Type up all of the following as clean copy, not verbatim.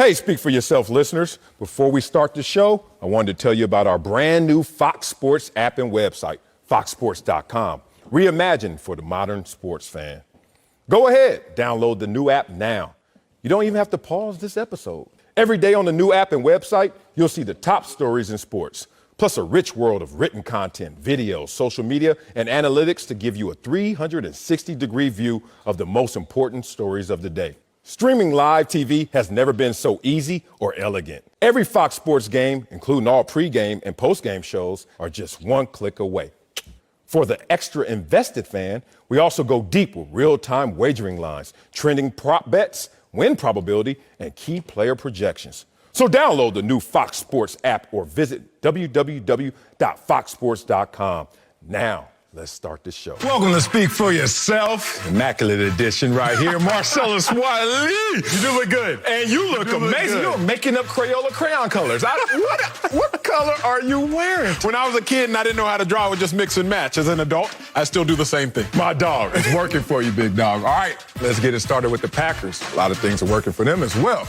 Hey, speak for yourself, listeners. Before we start the show, I wanted to tell you about our brand new Fox Sports app and website, foxsports.com. Reimagined for the modern sports fan. Go ahead, download the new app now. You don't even have to pause this episode. Every day on the new app and website, you'll see the top stories in sports, plus a rich world of written content, videos, social media, and analytics to give you a 360-degree view of the most important stories of the day. Streaming live TV has never been so easy or elegant. Every Fox Sports game, including all pregame and postgame shows, are just one click away. For the extra invested fan, we also go deep with real-time wagering lines, trending prop bets, win probability, and key player projections. So download the new Fox Sports app or visit www.foxsports.com. Now, let's start the show. Welcome to Speak for Yourself. Immaculate edition right here. Marcellus Wiley. You do look good. And you look amazing. You're making up Crayola crayon colors. What color are you wearing? When I was a kid and I didn't know how to draw, I would just mix and match. As an adult, I still do the same thing. My dog, it's working for you, big dog. All right, let's get it started with the Packers. A lot of things are working for them as well.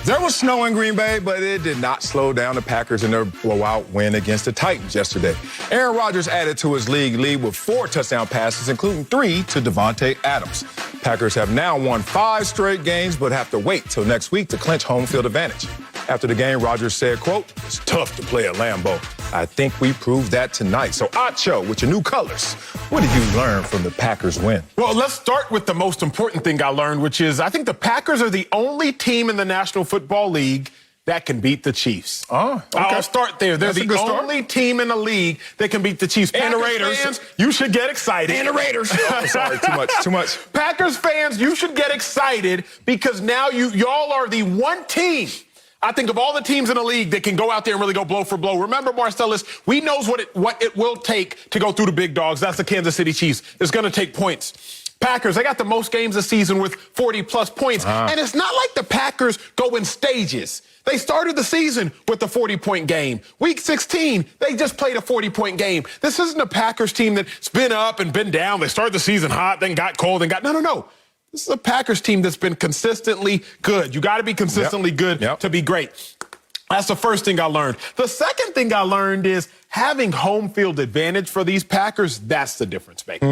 There was snow in Green Bay, but it did not slow down the Packers in their blowout win against the Titans yesterday. Aaron Rodgers added to his league lead with 4 touchdown passes, including 3 to Devontae Adams. Packers have now won 5 straight games, but have to wait till next week to clinch home field advantage. After the game, Rodgers said, quote, "It's tough to play at Lambeau. I think we proved that tonight." So, Acho, with your new colors, what did you learn from the Packers win? Well, let's start with the most important thing I learned, which is I think the Packers are the only team in the National Football League that can beat the Chiefs. Oh, okay. I'll start there. They're the only team in the league that can beat the Chiefs. And the Packers Raiders. fans, you should get excited. And the Raiders. Oh, sorry, too much. Packers fans, you should get excited because now y'all are the one team, I think, of all the teams in the league that can go out there and really go blow for blow. Remember, Marcellus, we knows what it will take to go through the big dogs. That's the Kansas City Chiefs. It's going to take points. Packers, they got the most games this season with 40-plus points. And it's not like the Packers go in stages. They started the season with a 40-point game. Week 16, they just played a 40-point game. This isn't a Packers team that's been up and been down. They started the season hot, then got cold, then got... No. This is a Packers team that's been consistently good. You got to be consistently good to be great. That's the first thing I learned. The second thing I learned is having home field advantage for these Packers, that's the difference maker.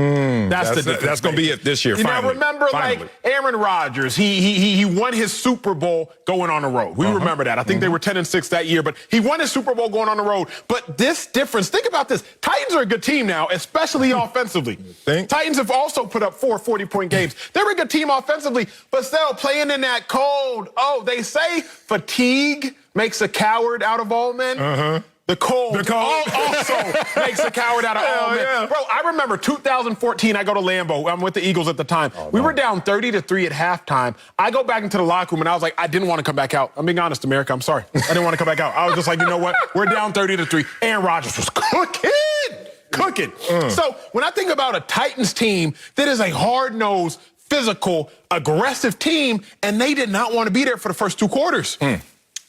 That's the difference. That's going to be it this year, finally. Now, remember, like Aaron Rodgers, he won his Super Bowl going on the road. We remember that. I think they were 10-6 that year, but he won his Super Bowl going on the road. But this difference, think about this. Titans are a good team now, especially offensively. Titans have also put up 4 40-point games. They're a good team offensively, but still playing in that cold. Oh, they say fatigue makes a coward out of all men. The cold also makes a coward out of all men. Yeah. Bro, I remember 2014, I go to Lambeau. I'm with the Eagles at the time. We were down 30-3 at halftime. I go back into the locker room, and I was like, I didn't want to come back out. I'm being honest, America. I'm sorry. I didn't want to come back out. I was just like, you know what? We're down 30-3. Aaron Rodgers was cooking. So when I think about a Titans team that is a hard-nosed, physical, aggressive team, and they did not want to be there for the first 2 quarters.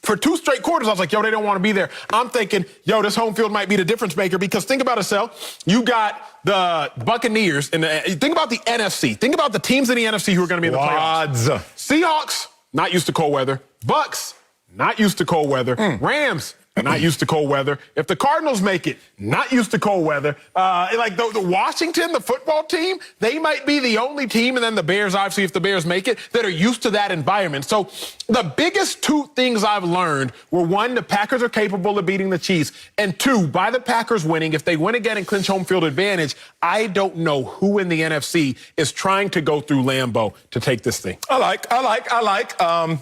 For 2 straight quarters, I was like, yo, they don't want to be there. I'm thinking, yo, this home field might be the difference maker because think about it, Sel. You got the Buccaneers, and think about the NFC. Think about the teams in the NFC who are going to be in the playoffs. Seahawks, not used to cold weather. Bucs, not used to cold weather. Rams, not used to cold weather. If the Cardinals make it, not used to cold weather. Like the Washington, the football team, they might be the only team, and then the Bears, obviously, if the Bears make it, that are used to that environment. So the biggest 2 things I've learned were, 1, the Packers are capable of beating the Chiefs, and 2, by the Packers winning, if they win again and clinch home field advantage, I don't know who in the NFC is trying to go through Lambeau to take this thing. I like.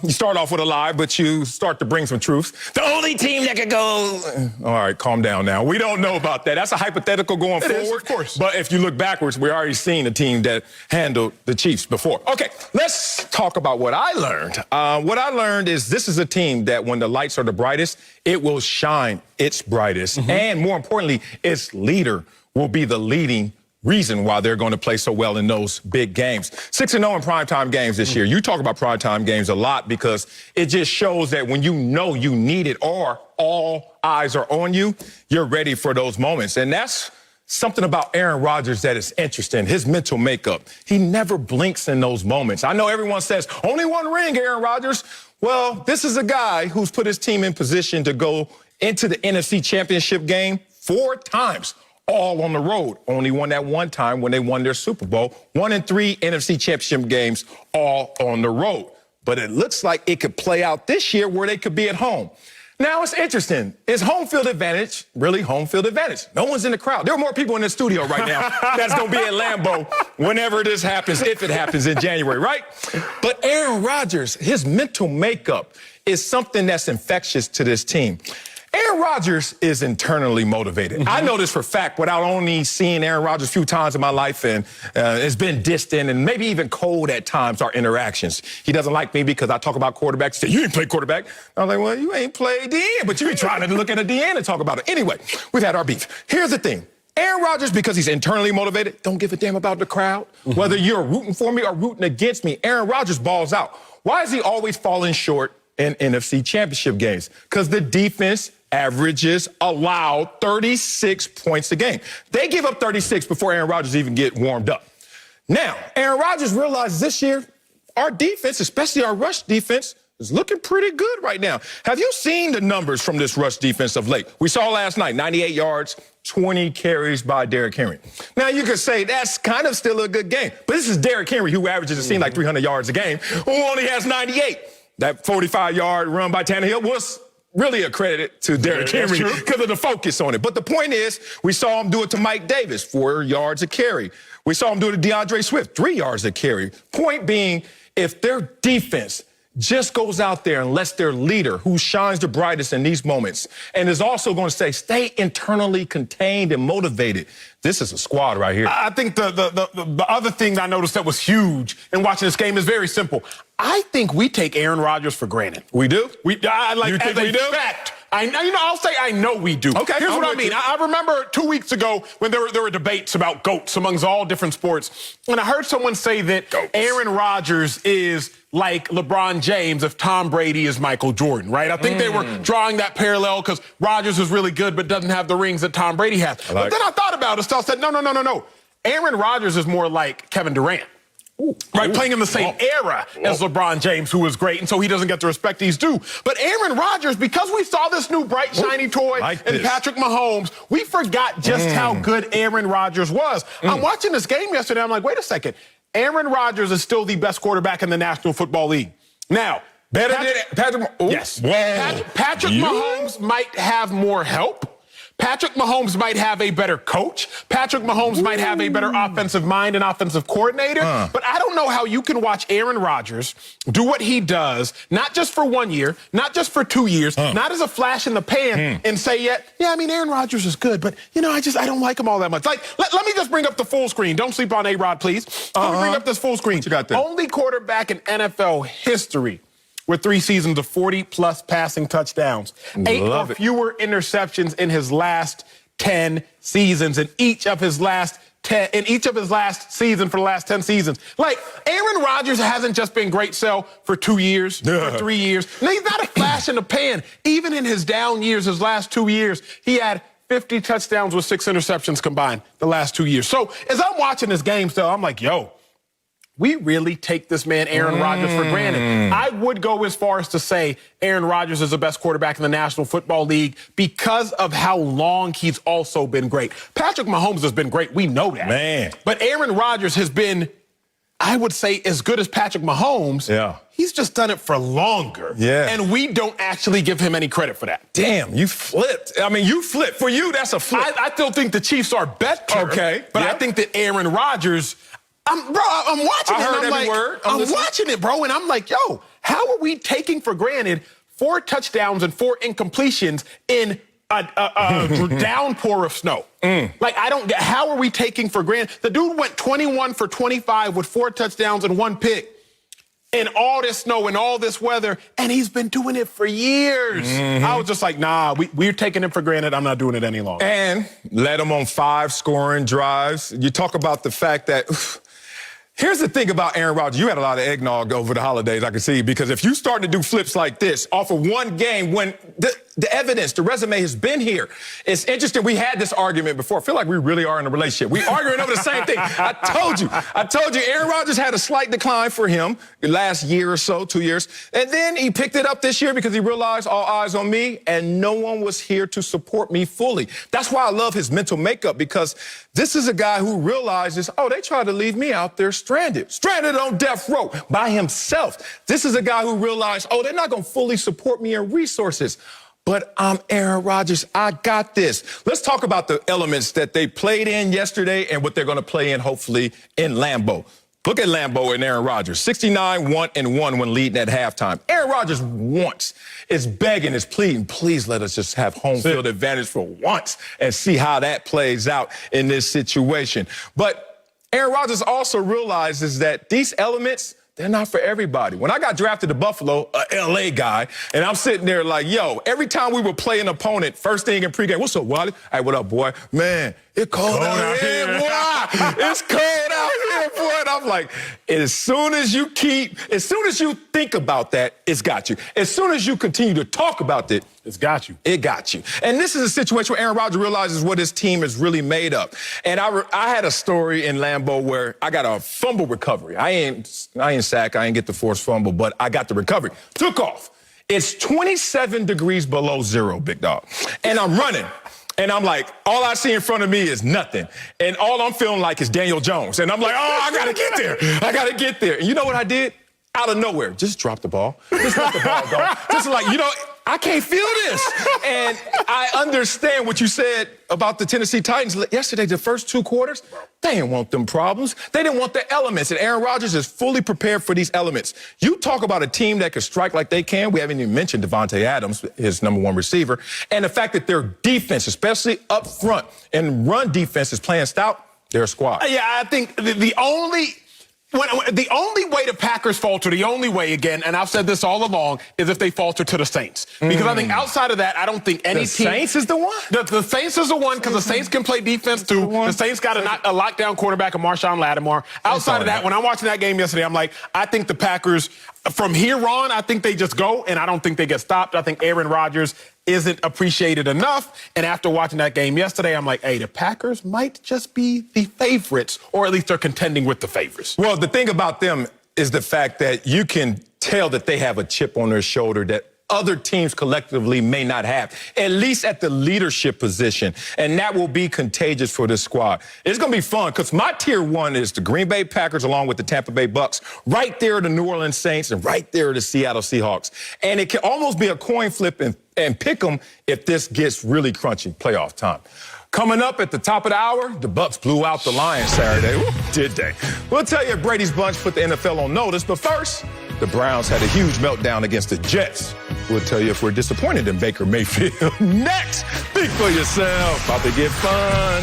You start off with a lie, but you start to bring some truths. The only team that can go... All right, calm down now. We don't know about that. That's a hypothetical going forward. Is, of course. But if you look backwards, we already seen a team that handled the Chiefs before. Okay, let's talk about what I learned. What I learned is this is a team that when the lights are the brightest, it will shine its brightest. And more importantly, its leader will be the leading reason why they're going to play so well in those big games. 6-0 in primetime games this year. You talk about primetime games a lot because it just shows that when you know you need it or all eyes are on you, you're ready for those moments. And that's something about Aaron Rodgers that is interesting, his mental makeup. He never blinks in those moments. I know everyone says, only one ring, Aaron Rodgers. Well, this is a guy who's put his team in position to go into the NFC Championship game 4 times, all on the road. Only won that one time when they won their Super Bowl. 1 in 3 NFC Championship games, all on the road. But it looks like it could play out this year where they could be at home. Now, it's interesting. Is home field advantage really home field advantage? No one's in the crowd. There are more people in the studio right now that's going to be at Lambeau whenever this happens, if it happens in January, right? But Aaron Rodgers, his mental makeup is something that's infectious to this team. Aaron Rodgers is internally motivated. I know this for a fact without only seeing Aaron Rodgers a few times in my life, and it's been distant and maybe even cold at times, our interactions. He doesn't like me because I talk about quarterbacks. He said, you ain't play quarterback. I'm like, well, you ain't played DN, but you be trying to look at a DN and talk about it. Anyway, we've had our beef. Here's the thing. Aaron Rodgers, because he's internally motivated, don't give a damn about the crowd. Whether you're rooting for me or rooting against me, Aaron Rodgers balls out. Why is he always falling short in NFC Championship games? Because the defense averages allowed 36 points a game. They give up 36 before Aaron Rodgers even get warmed up. Now, Aaron Rodgers realizes this year our defense, especially our rush defense, is looking pretty good right now. Have you seen the numbers from this rush defense of late? We saw last night, 98 yards, 20 carries by Derrick Henry. Now, you could say that's kind of still a good game, but this is Derrick Henry, who averages, it seems like 300 yards a game, who only has 98. That 45-yard run by Tannehill was really a credit to Derrick Henry because of the focus on it. But the point is, we saw him do it to Mike Davis, 4 yards a carry. We saw him do it to DeAndre Swift, 3 yards a carry. Point being, if their defense just goes out there and lets their leader, who shines the brightest in these moments, and is also going to stay internally contained and motivated, this is a squad right here. I think the other thing that I noticed that was huge in watching this game is very simple. I think we take Aaron Rodgers for granted. We do? You think we do? Fact. I'll say I know we do. Okay. Here's what I mean. I remember 2 weeks ago when there were debates about GOATs amongst all different sports, and I heard someone say that Aaron Rodgers is like LeBron James if Tom Brady is Michael Jordan, right? I think they were drawing that parallel because Rodgers is really good but doesn't have the rings that Tom Brady has. But then I thought about it. So I said, no. Aaron Rodgers is more like Kevin Durant. Right, playing in the same era as LeBron James, who is great, and so he doesn't get the respect he's due. But Aaron Rodgers, because we saw this new bright, shiny toy and Patrick Mahomes, we forgot just how good Aaron Rodgers was. I'm watching this game yesterday. I'm like, wait a second. Aaron Rodgers is still the best quarterback in the National Football League. Now, better than Patrick? Yes. Patrick Mahomes might have more help. Patrick Mahomes might have a better coach. Patrick Mahomes might have a better offensive mind and offensive coordinator. But I don't know how you can watch Aaron Rodgers do what he does, not just for 1 year, not just for 2 years, not as a flash in the pan, and say, Aaron Rodgers is good, but, I don't like him all that much. Like, let me just bring up the full screen. Don't sleep on A-Rod, please. Let me bring up this full screen. What you got there? Only quarterback in NFL history with 3 seasons of 40-plus passing touchdowns. 8 or fewer interceptions in his last 10 seasons. In each of his last season for the last 10 seasons. Like, Aaron Rodgers hasn't just been great sell for 2 years, for 3 years. No, he's not a flash in the pan. Even in his down years, his last 2 years, he had 50 touchdowns with 6 interceptions combined the last 2 years. So as I'm watching this game still, I'm like, we really take this man, Aaron Rodgers, for granted. I would go as far as to say Aaron Rodgers is the best quarterback in the National Football League because of how long he's also been great. Patrick Mahomes has been great. We know that. Man. But Aaron Rodgers has been, I would say, as good as Patrick Mahomes. Yeah. He's just done it for longer. Yeah. And we don't actually give him any credit for that. Damn, you flipped. I mean, you flipped. For you, that's a flip. I still think the Chiefs are better. Okay. But I think that Aaron Rodgers... I'm watching it. I'm watching it, bro, and I'm like, how are we taking for granted 4 touchdowns and 4 incompletions in a downpour of snow? Like, I don't get, how are we taking for granted? The dude went 21 for 25 with 4 touchdowns and 1 pick in all this snow and all this weather, and he's been doing it for years. I was just like, nah, we're taking it for granted. I'm not doing it any longer. And led him on 5 scoring drives. You talk about the fact that... Here's the thing about Aaron Rodgers. You had a lot of eggnog over the holidays, I can see, because if you start to do flips like this off of one game when the evidence, the resume has been here. It's interesting. We had this argument before. I feel like we really are in a relationship. We arguing over the same thing. I told you, Aaron Rodgers had a slight decline for him the last year or so, 2 years. And then he picked it up this year because he realized all eyes on me and no one was here to support me fully. That's why I love his mental makeup, because this is a guy who realizes, oh, they tried to leave me out there stranded on death row by himself. This is a guy who realized, oh, they're not going to fully support me in resources. But I'm Aaron Rodgers. I got this. Let's talk about the elements that they played in yesterday and what they're going to play in, hopefully, in Lambeau. Look at Lambeau and Aaron Rodgers. 69-1-1 when leading at halftime. Aaron Rodgers is begging, is pleading, please let us just have home field advantage for once and see how that plays out in this situation. But Aaron Rodgers also realizes that these elements, they're not for everybody. When I got drafted to Buffalo, a L.A. guy, and I'm sitting there like, yo, every time we would play an opponent, first thing in pregame, what's up, Wiley? Hey, what up, boy? Man, it's cold out here, boy. It's cold out here, boy. And I'm like, as soon as you think about that, it's got you. As soon as you continue to talk about it, it's got you. It got you. And this is a situation where Aaron Rodgers realizes what his team is really made of. And I had a story in Lambeau where I got a fumble recovery. I ain't sack, I ain't get the forced fumble, but I got the recovery. Took off. It's 27 degrees below zero, big dog. And I'm running. And I'm like, all I see in front of me is nothing. And all I'm feeling like is Daniel Jones. And I'm like, oh, I got to get there. I got to get there. And you know what I did? Out of nowhere, just drop the ball. Just let the ball go. Just like, I can't feel this. And I understand what you said about the Tennessee Titans yesterday, the first 2 quarters. They didn't want them problems. They didn't want the elements. And Aaron Rodgers is fully prepared for these elements. You talk about a team that can strike like they can. We haven't even mentioned Devontae Adams, his #1 receiver. And the fact that their defense, especially up front and run defense, is playing stout, they're a squad. Yeah, I think the only way the Packers falter, the only way, again, and I've said this all along, is if they falter to the Saints. Because I think outside of that, I don't think any team... The Saints is the one? The Saints is the one, because the Saints can play defense, too. The Saints got a lockdown quarterback in Marshawn Lattimore. Outside of that, when I'm watching that game yesterday, I'm like, I think the Packers, from here on, I think they just go, and I don't think they get stopped. I think Aaron Rodgers isn't appreciated enough. And after watching that game yesterday, I'm like, hey, the Packers might just be the favorites, or at least they're contending with the favorites. Well, the thing about them is the fact that you can tell that they have a chip on their shoulder that other teams collectively may not have, at least at the leadership position. And that will be contagious for this squad. It's going to be fun because my tier 1 is the Green Bay Packers along with the Tampa Bay Bucs. Right there are the New Orleans Saints, and right there are the Seattle Seahawks. And it can almost be a coin flip and pick them if this gets really crunchy playoff time. Coming up at the top of the hour, the Bucs blew out the Lions Saturday. Ooh, did they? We'll tell you if Brady's bunch put the NFL on notice, but first, the Browns had a huge meltdown against the Jets. We'll tell you if we're disappointed in Baker Mayfield. Next, speak for yourself. About to get fun.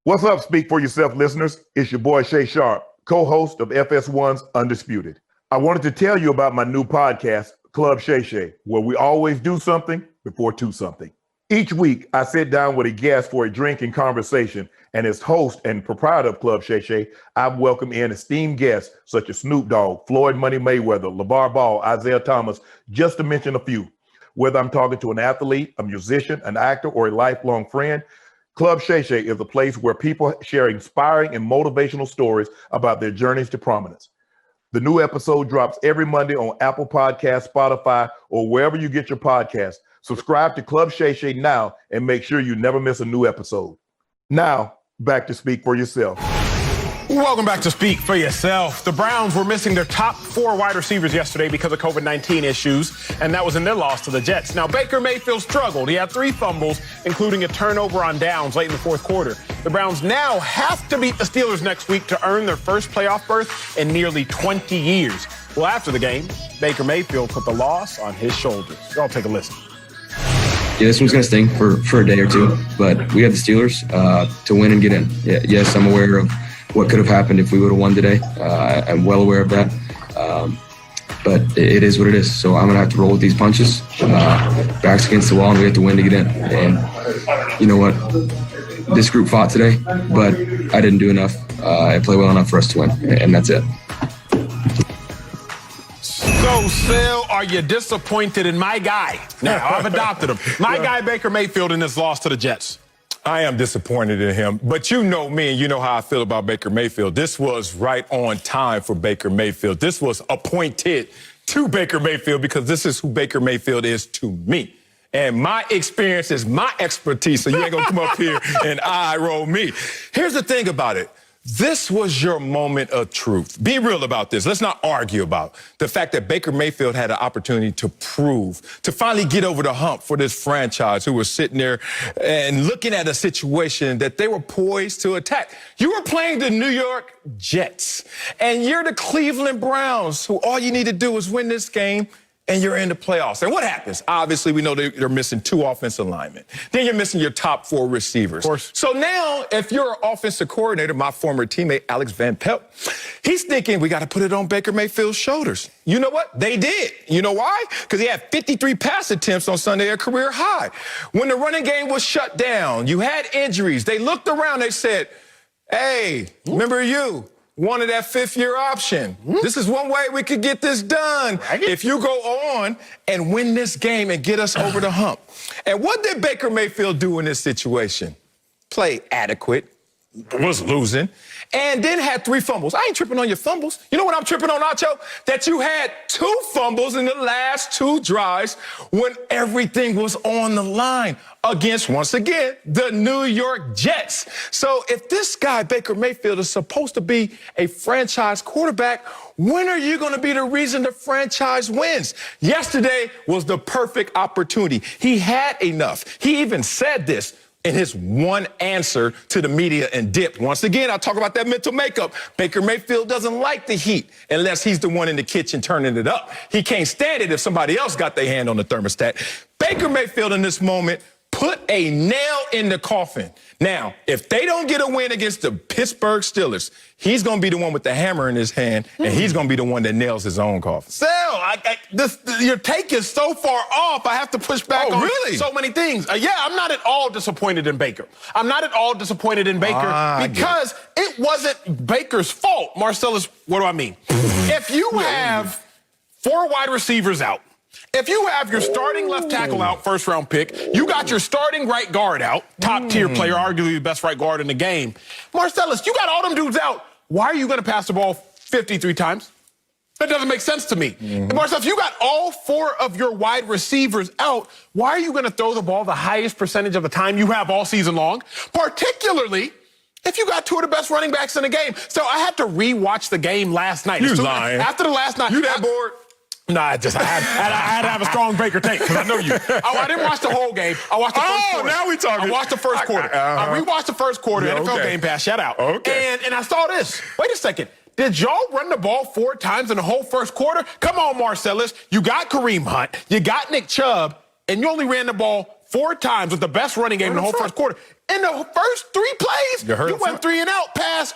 What's up, Speak for Yourself listeners? It's your boy Shay Sharp, co-host of FS1's Undisputed. I wanted to tell you about my new podcast, Club Shay Shay, where we always do something before two something. Each week, I sit down with a guest for a drink and conversation, and as host and proprietor of Club Shay Shay, I've welcomed in esteemed guests such as Snoop Dogg, Floyd Money Mayweather, LeVar Ball, Isaiah Thomas, just to mention a few. Whether I'm talking to an athlete, a musician, an actor, or a lifelong friend, Club Shay Shay is a place where people share inspiring and motivational stories about their journeys to prominence. The new episode drops every Monday on Apple Podcasts, Spotify, or wherever you get your podcasts. Subscribe to Club Shay Shay now and make sure you never miss a new episode. Now, back to Speak for Yourself. Welcome back to Speak for Yourself. The Browns were missing their top 4 wide receivers yesterday because of COVID-19 issues, and that was in their loss to the Jets. Now, Baker Mayfield struggled. He had 3 fumbles, including a turnover on downs late in the fourth quarter. The Browns now have to beat the Steelers next week to earn their first playoff berth in nearly 20 years. Well, after the game, Baker Mayfield put the loss on his shoulders. Y'all take a listen. Yeah, this one's going to sting for a day or two, but we have the Steelers to win and get in. Yeah, yes, I'm aware of what could have happened if we would have won today. I'm well aware of that, but it is what it is. So I'm going to have to roll with these punches, backs against the wall, and we have to win to get in. And you know what? This group fought today, but I didn't do enough. I played well enough for us to win, and that's it. So, Sel, are you disappointed in my guy? Now, I've adopted him. My guy, Baker Mayfield, in this loss to the Jets. I am disappointed in him, but you know me and you know how I feel about Baker Mayfield. This was right on time for Baker Mayfield. This was appointed to Baker Mayfield because this is who Baker Mayfield is to me. And my experience is my expertise, so you ain't gonna come up here and eye roll me. Here's the thing about it. This was your moment of truth. Be real about this. Let's not argue about the fact that Baker Mayfield had an opportunity to prove, to finally get over the hump for this franchise who was sitting there and looking at a situation that they were poised to attack. You were playing the New York Jets, and you're the Cleveland Browns, who all you need to do is win this game, and you're in the playoffs. And what happens? Obviously, we know they're missing 2 offensive linemen. Then you're missing your top 4 receivers. Of course. So now, if you're an offensive coordinator, my former teammate, Alex Van Pelt, he's thinking we got to put it on Baker Mayfield's shoulders. You know what? They did. You know why? Because he had 53 pass attempts on Sunday, a career high. When the running game was shut down, you had injuries. They looked around, they said, hey, remember you? Wanted that 5th-year option. This is one way we could get this done. If you go on and win this game and get us over the hump. And what did Baker Mayfield do in this situation? Play adequate, was losing, and then had 3 fumbles. I ain't tripping on your fumbles. You know what I'm tripping on, Acho? That you had 2 fumbles in the last 2 drives when everything was on the line against, once again, the New York Jets. So if this guy, Baker Mayfield, is supposed to be a franchise quarterback, when are you going to be the reason the franchise wins? Yesterday was the perfect opportunity. He had enough. He even said this in his one answer to the media and dipped. Once again, I talk about that mental makeup. Baker Mayfield doesn't like the heat unless he's the one in the kitchen turning it up. He can't stand it if somebody else got their hand on the thermostat. Baker Mayfield in this moment put a nail in the coffin. Now, if they don't get a win against the Pittsburgh Steelers, he's going to be the one with the hammer in his hand, and he's going to be the one that nails his own coffin. Sel, your take is so far off, I have to push back on so many things. Yeah, I'm not at all disappointed in Baker. I'm not at all disappointed in Baker because it wasn't Baker's fault. Marcellus, what do I mean? If you have 4 wide receivers out, if you have your starting left tackle out, first-round pick, you got your starting right guard out, top-tier player, arguably the best right guard in the game. Marcellus, you got all them dudes out. Why are you going to pass the ball 53 times? That doesn't make sense to me. Marcellus, you got all 4 of your wide receivers out. Why are you going to throw the ball the highest percentage of the time you have all season long? Particularly if you got 2 of the best running backs in the game. So I had to re-watch the game last night. You lying. After the last night. You that bored? No, I had to have a strong Baker take because I know you. I didn't watch the whole game. I watched the first quarter. Now we talking. I watched the first quarter. I rewatched the first quarter. NFL Game Pass. Shout out. Okay. And I saw this. Wait a second. Did y'all run the ball 4 times in the whole first quarter? Come on, Marcellus. You got Kareem Hunt. You got Nick Chubb. And you only ran the ball 4 times with the best running game in the whole first quarter. In the first 3 plays, you went 3 and out, pass.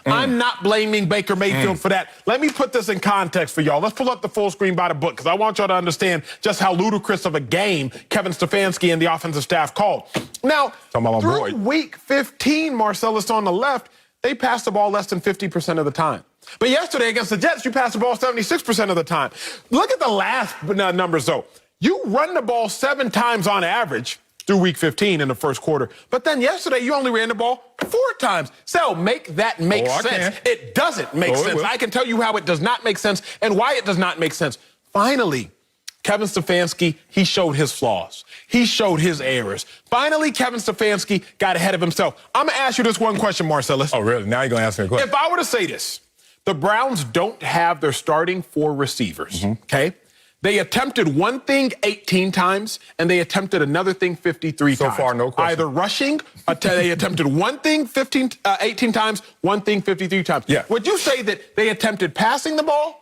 I'm not blaming Baker Mayfield for that. Let me put this in context for y'all. Let's pull up the full screen by the book because I want y'all to understand just how ludicrous of a game Kevin Stefanski and the offensive staff called. Now, through week 15, Marcellus on the left, they passed the ball less than 50% of the time. But yesterday against the Jets, you passed the ball 76% of the time. Look at the last numbers, though. You run the ball 7 times on average through week 15 in the first quarter. But then yesterday, you only ran the ball 4 times. So make that make sense. It doesn't make sense. I can tell you how it does not make sense and why it does not make sense. Finally, Kevin Stefanski, he showed his flaws. He showed his errors. Finally, Kevin Stefanski got ahead of himself. I'm going to ask you this one question, Marcellus. Oh, really? Now you're going to ask me a question. If I were to say this, the Browns don't have their starting 4 receivers, okay? They attempted one thing 18 times, and they attempted another thing 53 times. So far, no question. Either rushing, they attempted one thing 18 times, one thing 53 times. Yeah. Would you say that they attempted passing the ball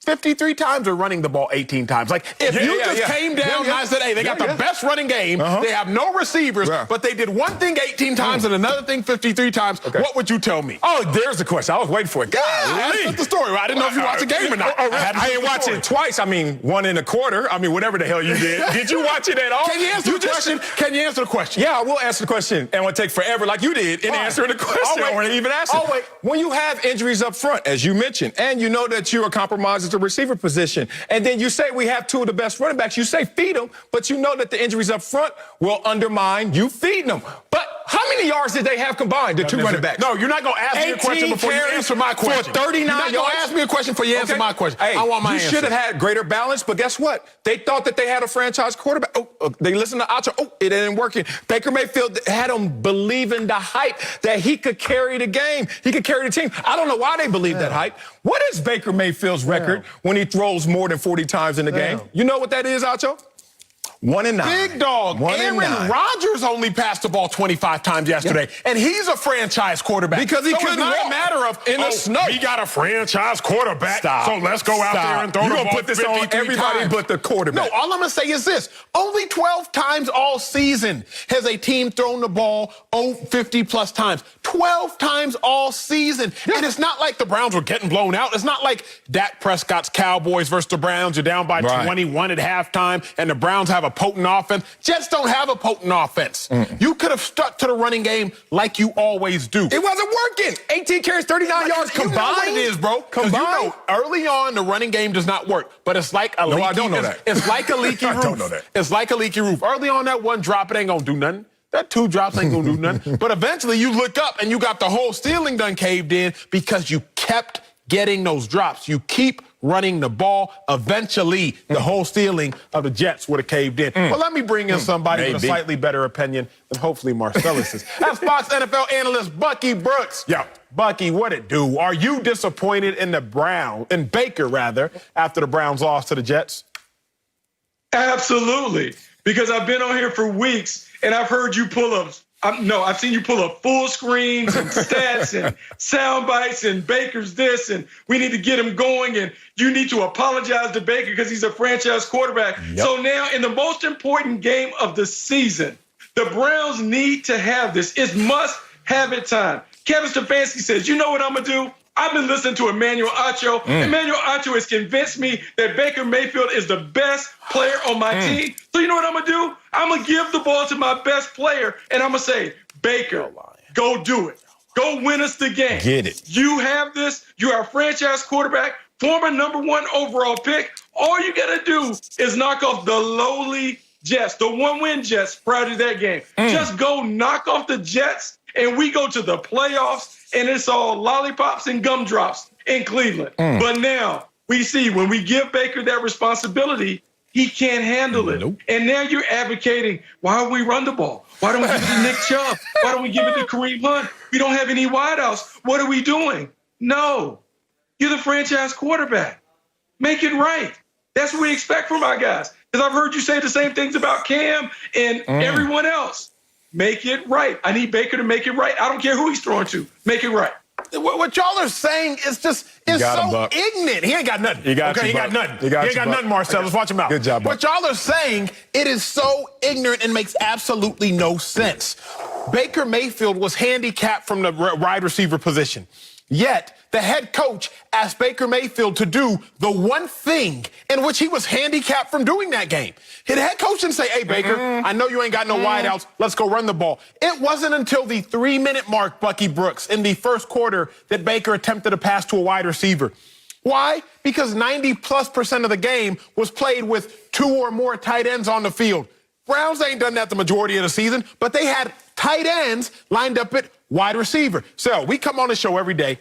53 times or running the ball 18 times? Like, if you came down and I said, hey, they got the best running game, they have no receivers, but they did one thing 18 times and another thing 53 times, what would you tell me? Oh, there's the question. I was waiting for it. That's the story. I didn't know if you watched the game or not. I didn't watch it twice. I mean, 1 and a quarter. I mean, whatever the hell you did. Did you watch it at all? Can you answer the question? Can you answer the question? Yeah, I will answer the question. And it will take forever like you did in answering the question. I won't even answer. I'll wait. When you have injuries up front, as you mentioned, and you know that you are compromised at the receiver position. And then you say we have two of the best running backs. You say feed them, but you know that the injuries up front will undermine you feeding them. But how many yards did they have combined, the two running backs? No, you're not going to ask me a question before you answer my question. For 39 you're not yards. going to ask me a question before you answer my question. Hey, I want my answer. You should have had greater balance, but guess what? They thought that they had a franchise quarterback. They listened to Acho. It ain't working. Baker Mayfield had them believing the hype that he could carry the game. He could carry the team. I don't know why they believe that hype. What is Baker Mayfield's record when he throws more than 40 times in the game? You know what that is, Acho? 1-9. Big dog. Aaron Rodgers only passed the ball 25 times yesterday, and he's a franchise quarterback. Because he couldn't walk. It's not a matter of, in the snow. We got a franchise quarterback, Stop. so let's go out there and throw the ball 53 put this on everybody times. but the quarterback. No, all I'm going to say is this. Only 12 times all season has a team thrown the ball 50-plus times. 12 times all season. Yeah. And it's not like the Browns were getting blown out. It's not like Dak Prescott's Cowboys versus the Browns. You're down by 21 at halftime, and the Browns have a potent offense. Jets don't have a potent offense. You could have stuck to the running game like you always do. It wasn't working. 18 carries, 39 yards combined. You know what it is, bro. Combined. You know, early on, the running game does not work, but it's like a leaky. I don't know that. It's like a leaky roof. I don't know that. It's like a leaky roof. Early on, that one drop, it ain't gonna do nothing. That two drops ain't gonna do nothing. But eventually, you look up and you got the whole ceiling done caved in because you kept getting those drops. You keep running the ball. Eventually, the whole ceiling of the Jets would have caved in. Well, let me bring in somebody with a slightly better opinion than hopefully Marcellus's. That's Fox NFL analyst Bucky Brooks. Yeah. Bucky, what it do? Are you disappointed in Baker, after the Browns lost to the Jets? Absolutely. Because I've been on here for weeks and I've heard you pull up. I've seen you pull up full screens and stats and sound bites and Baker's this and we need to get him going and you need to apologize to Baker because he's a franchise quarterback. Yep. So now in the most important game of the season, the Browns need to have this. It's must-have-it time. Kevin Stefanski says, you know what I'm going to do? I've been listening to Emmanuel Acho. Emmanuel Acho has convinced me that Baker Mayfield is the best player on my team. So you know what I'm going to do? I'm going to give the ball to my best player, and I'm going to say, Baker, go do it. Go win us the game. Get it. You have this. You are a franchise quarterback, former #1 overall pick. All you got to do is knock off the lowly Jets, the one-win Jets prior to that game. Just go knock off the Jets, and we go to the playoffs, and it's all lollipops and gumdrops in Cleveland. But now we see when we give Baker that responsibility, he can't handle it. And now you're advocating, why don't we run the ball? Why don't we give it to Nick Chubb? Why don't we give it to Kareem Hunt? We don't have any wideouts. What are we doing? No. You're the franchise quarterback. Make it right. That's what we expect from our guys. Because I've heard you say the same things about Cam and everyone else. Make it right. I need Baker to make it right. I don't care who he's throwing to. Make it right. What y'all are saying is so ignorant. He ain't got nothing. He got nothing. He ain't got nothing, Marcellus. Watch him out. Good job, Buck. What y'all are saying, it is so ignorant and makes absolutely no sense. Baker Mayfield was handicapped from the wide receiver position. Yet, the head coach asked Baker Mayfield to do the one thing in which he was handicapped from doing that game. The head coach didn't say, hey, Baker, I know you ain't got no wideouts. Let's go run the ball. It wasn't until the 3-minute mark, Bucky Brooks, in the first quarter that Baker attempted a pass to a wide receiver. Why? Because 90+% of the game was played with 2 or more tight ends on the field. Browns ain't done that the majority of the season, but they had tight ends lined up at wide receiver. So we come on the show every day,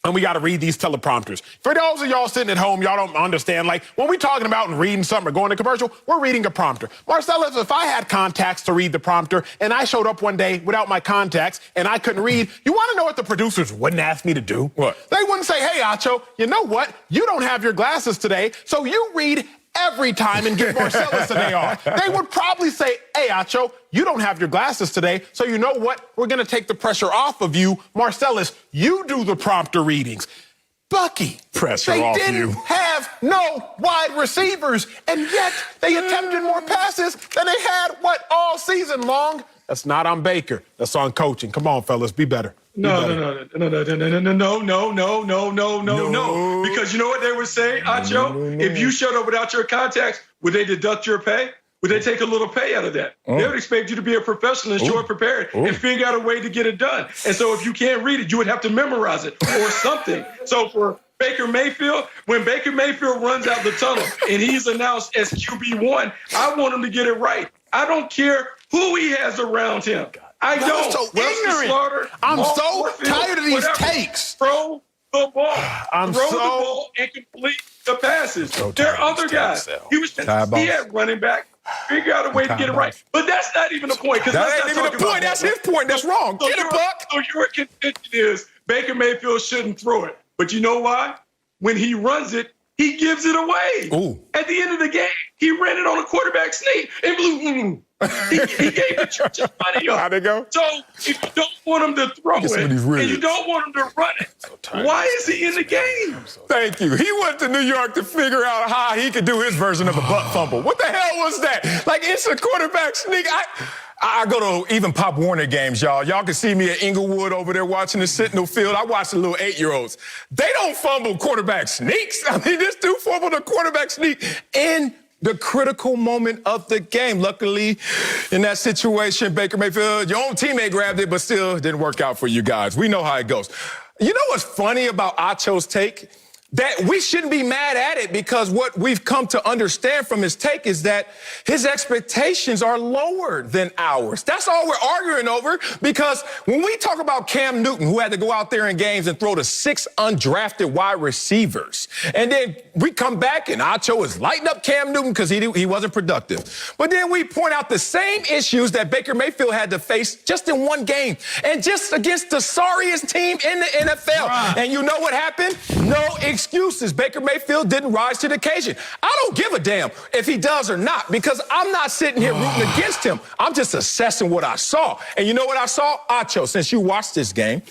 and we got to read these teleprompters. For those of y'all sitting at home, y'all don't understand, like, when we're talking about and reading something or going to commercial, we're reading a prompter. Marcellus, if I had contacts to read the prompter and I showed up one day without my contacts and I couldn't read, you want to know what the producers wouldn't ask me to do? What? They wouldn't say, hey, Acho, you know what? You don't have your glasses today, so you read every time and give Marcellus a day off. They would probably say, hey, Acho, you don't have your glasses today, so you know what? We're going to take the pressure off of you. Marcellus, you do the prompter readings. Bucky, they didn't have no wide receivers, and yet they attempted more passes than they had, all season long? That's not on Baker. That's on coaching. Come on, fellas, be better. No. Because you know what they would say, Acho? If you showed up without your contacts, would they deduct your pay? Would they take a little pay out of that? They would expect you to be a professional and show up prepared and figure out a way to get it done. And so if you can't read it, you would have to memorize it or something. So Baker Mayfield, when Baker Mayfield runs out the tunnel and he's announced as QB1, I want him to get it right. I don't care who he has around him. I don't. So ignorant. Slaughter, I'm so tired of these whatever. takes. Throw the ball. I'm Throw so- the ball and complete the passes. There are other guys. He had running back. Figure out a way to get it right. But that's not even the point. That ain't even the point. That's his point. That's wrong. Get it, Buck. So your contention is Baker Mayfield shouldn't throw it. But you know why? When he runs it, he gives it away. Ooh. At the end of the game, he ran it on a quarterback sneak and blew. He gave the church money up. How'd it go? So if you don't want him to throw it and you don't want him to run it, why is he in the game? Thank you. He went to New York to figure out how he could do his version of a butt fumble. What the hell was that? Like, it's a quarterback sneak. I go to even Pop Warner games, y'all. Y'all can see me at Inglewood over there watching the Sentinel Field. I watch the little 8-year-olds. They don't fumble quarterback sneaks. I mean, this dude fumbled a quarterback sneak in the critical moment of the game. Luckily, in that situation, Baker Mayfield, your own teammate grabbed it, but still didn't work out for you guys. We know how it goes. You know what's funny about Acho's take? That we shouldn't be mad at it, because what we've come to understand from his take is that his expectations are lower than ours. That's all we're arguing over, because when we talk about Cam Newton, who had to go out there in games and throw to 6 undrafted wide receivers, and then we come back and Acho is lighting up Cam Newton because he wasn't productive. But then we point out the same issues that Baker Mayfield had to face just in one game and just against the sorriest team in the NFL. Right. And you know what happened? No excuses. Baker Mayfield didn't rise to the occasion. I don't give a damn if he does or not, because I'm not sitting here rooting against him. I'm just assessing what I saw. And you know what I saw? Acho, since you watched this game,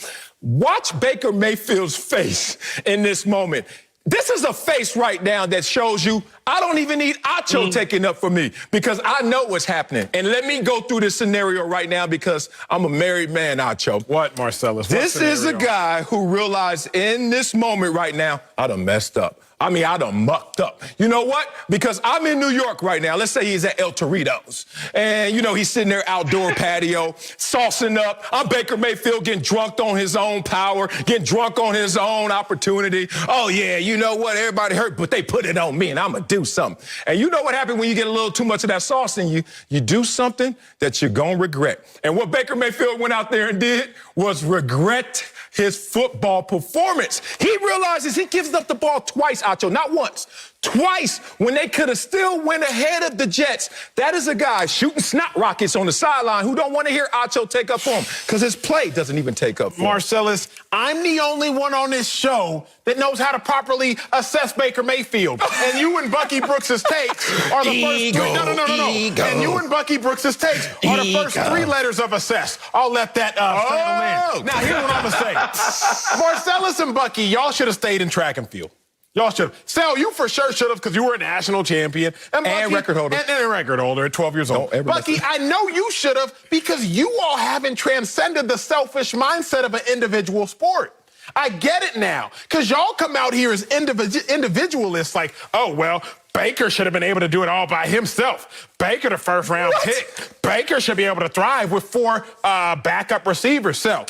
watch Baker Mayfield's face in this moment. This is a face right now that shows you I don't even need Acho taking up for me, because I know what's happening. And let me go through this scenario right now, because I'm a married man, Acho. What, Marcellus? This is a guy who realized in this moment right now, I done messed up. I mean, I done mucked up. You know what? Because I'm in New York right now. Let's say he's at El Torito's. And, you know, he's sitting there outdoor patio, saucing up. I'm Baker Mayfield getting drunk on his own power, getting drunk on his own opportunity. Oh, yeah, you know what? Everybody hurt, but they put it on me, and I'm going to do something. And you know what happens when you get a little too much of that sauce in you? You do something that you're going to regret. And what Baker Mayfield went out there and did was regret his football performance. He realizes he gives up the ball twice, Acho, not once, twice, when they could have still went ahead of the Jets. That is a guy shooting snot rockets on the sideline who don't want to hear Acho take up for him, because his play doesn't even take up for him. Marcellus, I'm the only one on this show that knows how to properly assess Baker Mayfield. And you and Bucky Brooks's takes are the first three. No. And you and Bucky Brooks's takes are the first 3 letters of assess. I'll let that settle in. Now, here's what I'm going to say. Marcellus and Bucky, y'all should have stayed in track and field. Y'all should have. Sal, you for sure should have, because you were a national champion. And record holder. And a record holder at 12 years old. Bucky, I know you should have, because you all haven't transcended the selfish mindset of an individual sport. I get it now, because y'all come out here as individualists like, oh, well, Baker should have been able to do it all by himself. Baker, the first-round pick. Baker should be able to thrive with 4 backup receivers. So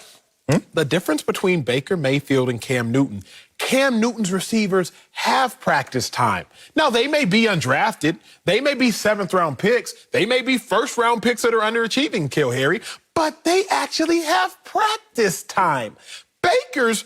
the difference between Baker Mayfield and Cam Newton's receivers have practice time. Now, they may be undrafted. They may be 7th-round picks. They may be 1st-round picks that are underachieving, Kill Harry. But they actually have practice time. Baker's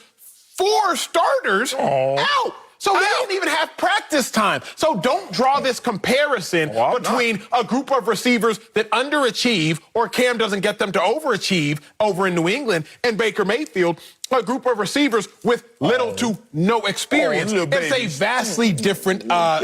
4 starters out. So they don't even have practice time. So don't draw this comparison between a group of receivers that underachieve, or Cam doesn't get them to overachieve over in New England, and Baker Mayfield, a group of receivers with little to no experience. It's a vastly different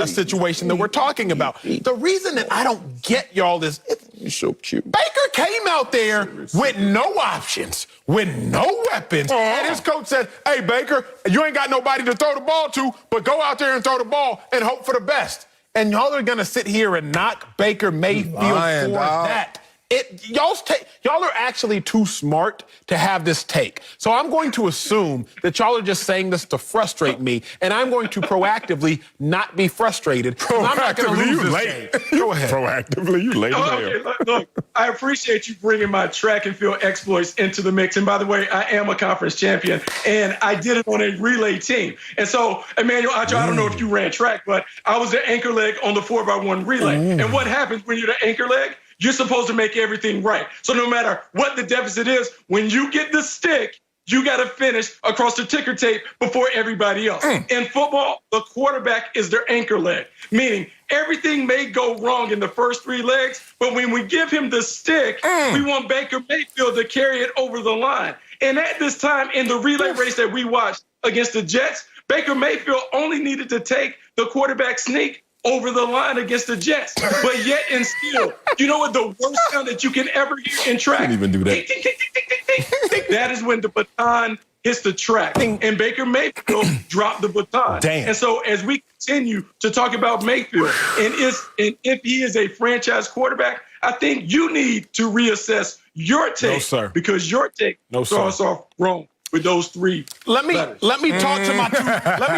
situation that we're talking about. The reason that I don't get y'all is You're so cute. Baker came out there with no options, with no weapons, and his coach said, hey, Baker, you ain't got nobody to throw the ball to, but go out there and throw the ball and hope for the best. And y'all are going to sit here and knock Baker Mayfield for that. Y'all are actually too smart to have this take. So I'm going to assume that y'all are just saying this to frustrate me, and I'm going to proactively not be frustrated. I'm not going to lose this game. Go ahead. Proactively, you late. Okay, look, I appreciate you bringing my track and field exploits into the mix. And by the way, I am a conference champion, and I did it on a relay team. And so, Emmanuel Acho, I don't know if you ran track, but I was the anchor leg on the 4x1 relay. And what happens when you're the anchor leg? You're supposed to make everything right. So no matter what the deficit is, when you get the stick, you got to finish across the ticker tape before everybody else. In football, the quarterback is their anchor leg, meaning everything may go wrong in the first 3 legs, but when we give him the stick, we want Baker Mayfield to carry it over the line. And at this time in the relay race that we watched against the Jets, Baker Mayfield only needed to take the quarterback sneak over the line against the Jets. But yet and still, you know what the worst sound that you can ever hear in track? Can't even do that. Ding, ding, ding, ding, ding, ding, ding. That is when the baton hits the track. And Baker Mayfield dropped the baton. Damn. And so as we continue to talk about Mayfield, and if he is a franchise quarterback, I think you need to reassess your take. No, sir. Because your take starts off wrong with those 3 Let me letters.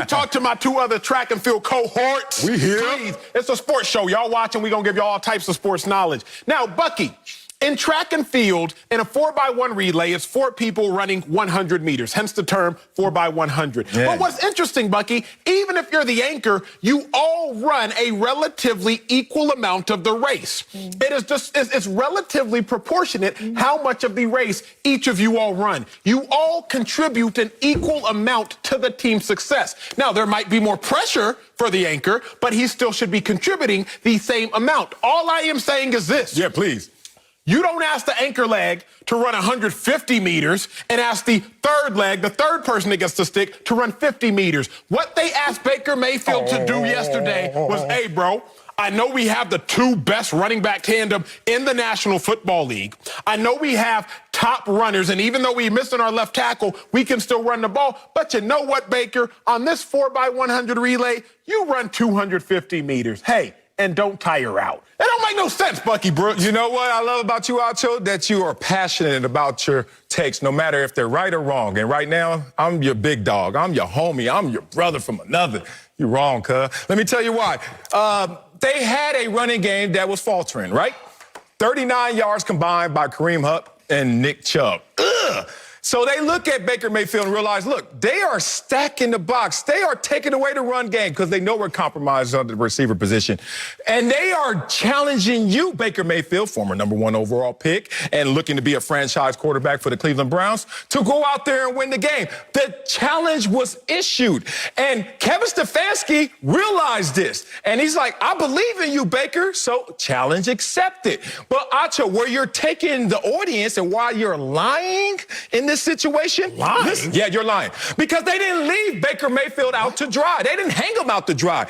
talk to my two other track and field cohorts. We here. Please. It's a sports show. Y'all watching, we're going to give y'all all types of sports knowledge. Now, Bucky, in track and field, in a 4x1 relay, it's 4 people running 100 meters, hence the term 4x100. Yeah. But what's interesting, Bucky, even if you're the anchor, you all run a relatively equal amount of the race. It is it's relatively proportionate how much of the race each of you all run. You all contribute an equal amount to the team's success. Now, there might be more pressure for the anchor, but he still should be contributing the same amount. All I am saying is this. Yeah, please. You don't ask the anchor leg to run 150 meters and ask the third leg, the third person that gets the stick, to run 50 meters. What they asked Baker Mayfield to do yesterday was, hey, bro, I know we have the 2 best running back tandem in the National Football League. I know we have top runners, and even though we missed on our left tackle, we can still run the ball. But you know what, Baker? On this 4x100 relay, you run 250 meters. Hey, and don't tire out. That don't make no sense, Bucky Brooks. You know what I love about you, Acho? That you are passionate about your takes, no matter if they're right or wrong. And right now, I'm your big dog. I'm your homie. I'm your brother from another. You're wrong, cuz. Let me tell you why. They had a running game that was faltering, right? 39 yards combined by Kareem Hunt and Nick Chubb. Ugh. So they look at Baker Mayfield and realize, look, they are stacking the box. They are taking away the run game because they know we're compromised under the receiver position. And they are challenging you, Baker Mayfield, former #1 overall pick, and looking to be a franchise quarterback for the Cleveland Browns, to go out there and win the game. The challenge was issued. And Kevin Stefanski realized this. And he's like, I believe in you, Baker. So challenge accepted. But Acho, where you're taking the audience and why you're lying in this situation? Lying? Listen, yeah, you're lying. Because they didn't leave Baker Mayfield out to dry. They didn't hang him out to dry.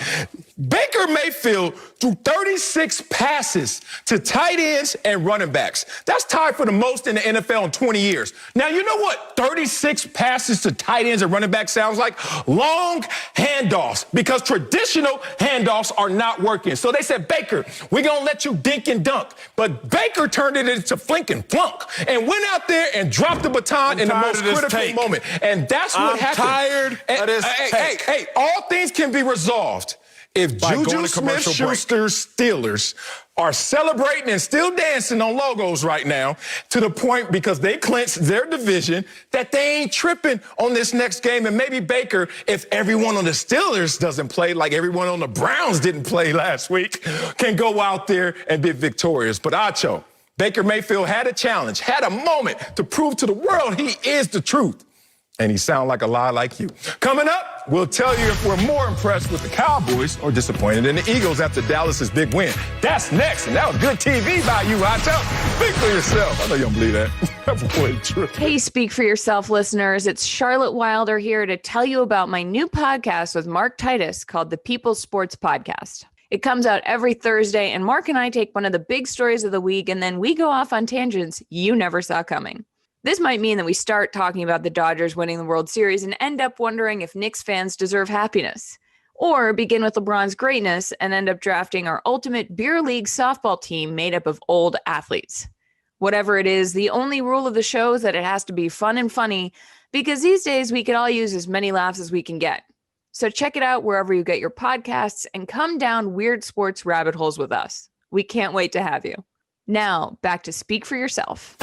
Baker Mayfield threw 36 passes to tight ends and running backs. That's tied for the most in the NFL in 20 years. Now, you know what 36 passes to tight ends and running backs sounds like? Long handoffs, because traditional handoffs are not working. So they said, Baker, we're going to let you dink and dunk. But Baker turned it into flink and flunk and went out there and dropped the baton in the most critical moment. And that's what happened. I'm tired of this take. Hey, all things can be resolved if By going Juju to commercial Smith-Schuster's Steelers are celebrating and still dancing on logos right now, to the point, because they clinched their division, that they ain't tripping on this next game. And maybe Baker, if everyone on the Steelers doesn't play like everyone on the Browns didn't play last week, can go out there and be victorious. But Acho, Baker Mayfield had a challenge, had a moment to prove to the world he is the truth. And he sound like a lie like you. Coming up, we'll tell you if we're more impressed with the Cowboys or disappointed in the Eagles after Dallas's big win. That's next, and that was good TV by you, Acho. Speak for yourself. I know you don't believe that. Boy, true. Hey, Speak for Yourself listeners. It's Charlotte Wilder here to tell you about my new podcast with Mark Titus called the People's Sports Podcast. It comes out every Thursday, and Mark and I take one of the big stories of the week, and then we go off on tangents you never saw coming. This might mean that we start talking about the Dodgers winning the World Series and end up wondering if Knicks fans deserve happiness. Or begin with LeBron's greatness and end up drafting our ultimate beer league softball team made up of old athletes. Whatever it is, the only rule of the show is that it has to be fun and funny, because these days we can all use as many laughs as we can get. So check it out wherever you get your podcasts and come down weird sports rabbit holes with us. We can't wait to have you. Now, back to Speak for Yourself.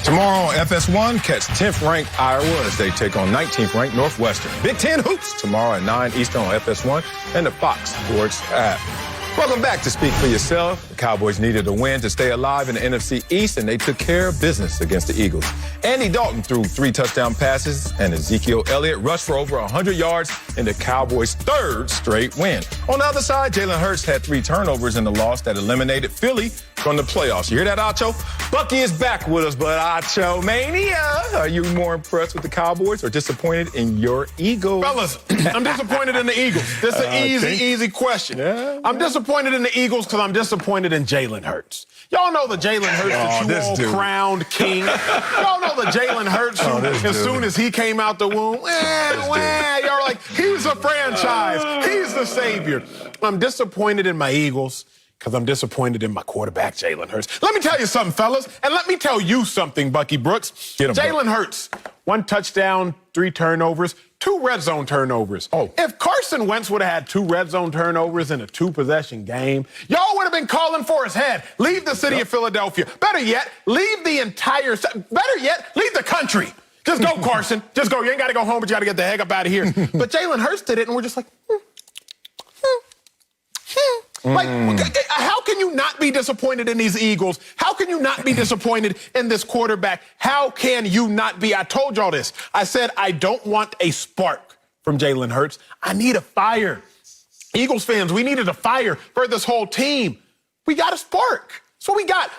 Tomorrow on FS1, catch 10th-ranked Iowa as they take on 19th-ranked Northwestern. Big Ten Hoops tomorrow at 9 Eastern on FS1 and the Fox Sports app. Welcome back to Speak for Yourself. The Cowboys needed a win to stay alive in the NFC East, and they took care of business against the Eagles. Andy Dalton threw 3 touchdown passes, and Ezekiel Elliott rushed for over 100 yards in the Cowboys' 3rd straight win. On the other side, Jalen Hurts had 3 turnovers in the loss that eliminated Philly from the playoffs. You hear that, Acho? Bucky is back with us, but Acho Mania, are you more impressed with the Cowboys or disappointed in your Eagles? Fellas, I'm disappointed in the Eagles. This is an easy question. Yeah. I'm disappointed in the Eagles because I'm disappointed in Jalen Hurts. Y'all know the Jalen Hurts that you all crowned king. Y'all know the Jalen Hurts who, as soon as he came out the womb, y'all like, he's a franchise. He's the savior. I'm disappointed in my Eagles because I'm disappointed in my quarterback, Jalen Hurts. Let me tell you something, fellas, and let me tell you something, Bucky Brooks. Jalen Hurts, 1 touchdown, 3 turnovers, 2 red zone turnovers. If Carson Wentz would have had 2 red zone turnovers in a 2-possession game, y'all would have been calling for his head. Leave the city of Philadelphia. Better yet, leave the leave the country. Just go, Carson. Just go. You ain't got to go home, but you got to get the heck up out of here. But Jalen Hurts did it, and we're just like, Like, how can you not be disappointed in these Eagles? How can you not be disappointed in this quarterback? How can you not be? I told y'all this. I said I don't want a spark from Jalen Hurts. I need a fire. Eagles fans, we needed a fire for this whole team. We got a spark. So we got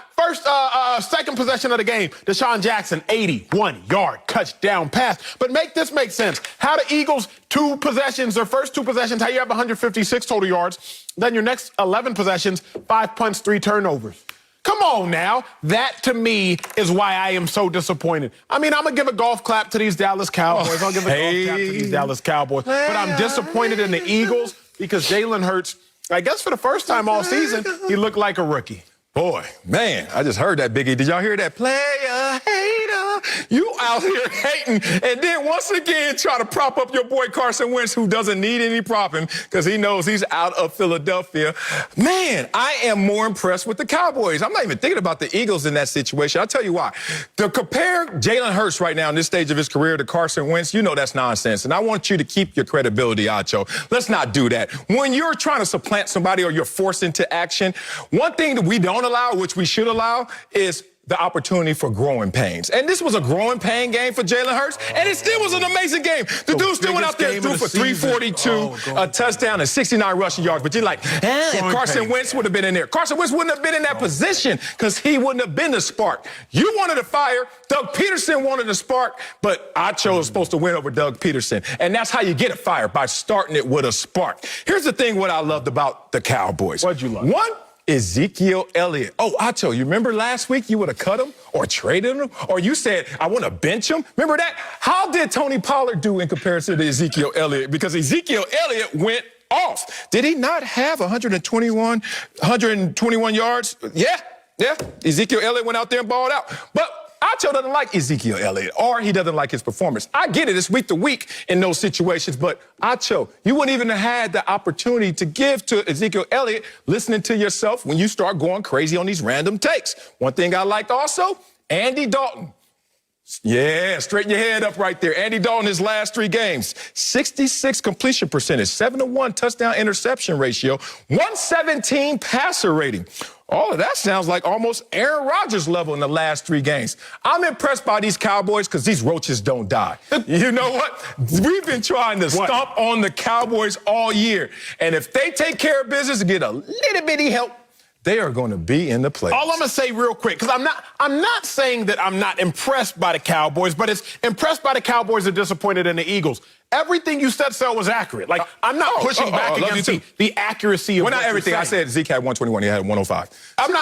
second possession of the game. Deshaun Jackson, 81-yard touchdown pass. But make this make sense. How the Eagles, their first 2 possessions, how you have 156 total yards. Then your next 11 possessions, 5 punts, 3 turnovers. Come on now. That, to me, is why I am so disappointed. I mean, I'm going to give a golf clap to these Dallas Cowboys. I'll give a golf clap to these Dallas Cowboys. But I'm disappointed in the Eagles because Jalen Hurts, I guess for the first time all season, he looked like a rookie. Boy, man, I just heard that, Biggie. Did y'all hear that? Player hater. You out here hating, and then once again try to prop up your boy Carson Wentz, who doesn't need any propping because he knows he's out of Philadelphia. Man, I am more impressed with the Cowboys. I'm not even thinking about the Eagles in that situation. I'll tell you why. To compare Jalen Hurts right now in this stage of his career to Carson Wentz, you know that's nonsense. And I want you to keep your credibility, Acho. Let's not do that. When you're trying to supplant somebody or you're forced into action, one thing that we don't allow, which we should allow, is the opportunity for growing pains. And this was a growing pain game for Jalen Hurts, and it still was an amazing game. The dude still went out there and threw for 342, a touchdown, and 69 rushing yards. But you're like, if Carson Wentz would have been in there. Carson Wentz wouldn't have been in that position because he wouldn't have been the spark. You wanted a fire. Doug Peterson wanted a spark, but Acho was supposed to win over Doug Peterson. And that's how you get a fire, by starting it with a spark. Here's the thing what I loved about the Cowboys. What'd you love? One, Ezekiel Elliott. Oh, Acho, you remember last week you would have cut him or traded him? Or you said, I want to bench him? Remember that? How did Tony Pollard do in comparison to Ezekiel Elliott? Because Ezekiel Elliott went off. Did he not have 121 yards? Yeah. Ezekiel Elliott went out there and balled out. But Acho doesn't like Ezekiel Elliott, or he doesn't like his performance. I get it. It's week to week in those situations. But, Acho, you wouldn't even have had the opportunity to give to Ezekiel Elliott listening to yourself when you start going crazy on these random takes. One thing I liked also, Andy Dalton. Yeah, straighten your head up right there. Andy Dalton, his last 3 games, 66 completion percentage, 7-to-1 touchdown interception ratio, 117 passer rating. All of that sounds like almost Aaron Rodgers level in the last 3 games. I'm impressed by these Cowboys because these roaches don't die. You know what? We've been trying to stomp on the Cowboys all year. And if they take care of business and get a little bitty help, they are going to be in the playoffs. All I'm going to say real quick, because I'm not saying that I'm not impressed by the Cowboys, but it's impressed by the Cowboys and disappointed in the Eagles. Everything you said, Sel, was accurate. Like, I'm not pushing back against the accuracy of not everything. I said Zeke had 121. He had 105. I'm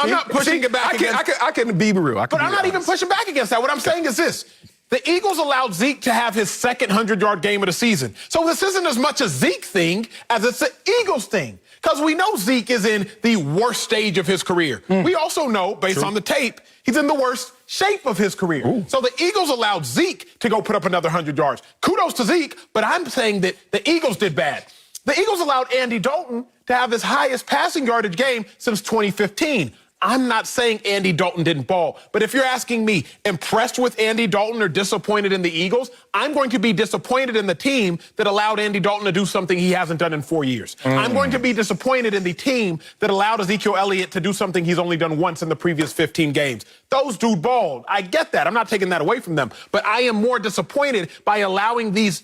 not pushing it back against. I can be real. But I'm not even pushing back against that. What I'm saying is this. The Eagles allowed Zeke to have his second 100-yard game of the season. So this isn't as much a Zeke thing as it's an Eagles thing. Because we know Zeke is in the worst stage of his career. We also know, based on the tape, he's in the worst shape of his career. So the Eagles allowed Zeke to go put up another 100 yards. Kudos to Zeke, but I'm saying that the Eagles did bad. The Eagles allowed Andy Dalton to have his highest passing yardage game since 2015. I'm not saying Andy Dalton didn't ball, but if you're asking me, impressed with Andy Dalton or disappointed in the Eagles, I'm going to be disappointed in the team that allowed Andy Dalton to do something he hasn't done in 4 years. I'm going to be disappointed in the team that allowed Ezekiel Elliott to do something he's only done once in the previous 15 games. Those dudes balled. I get that. I'm not taking that away from them, but I am more disappointed by allowing this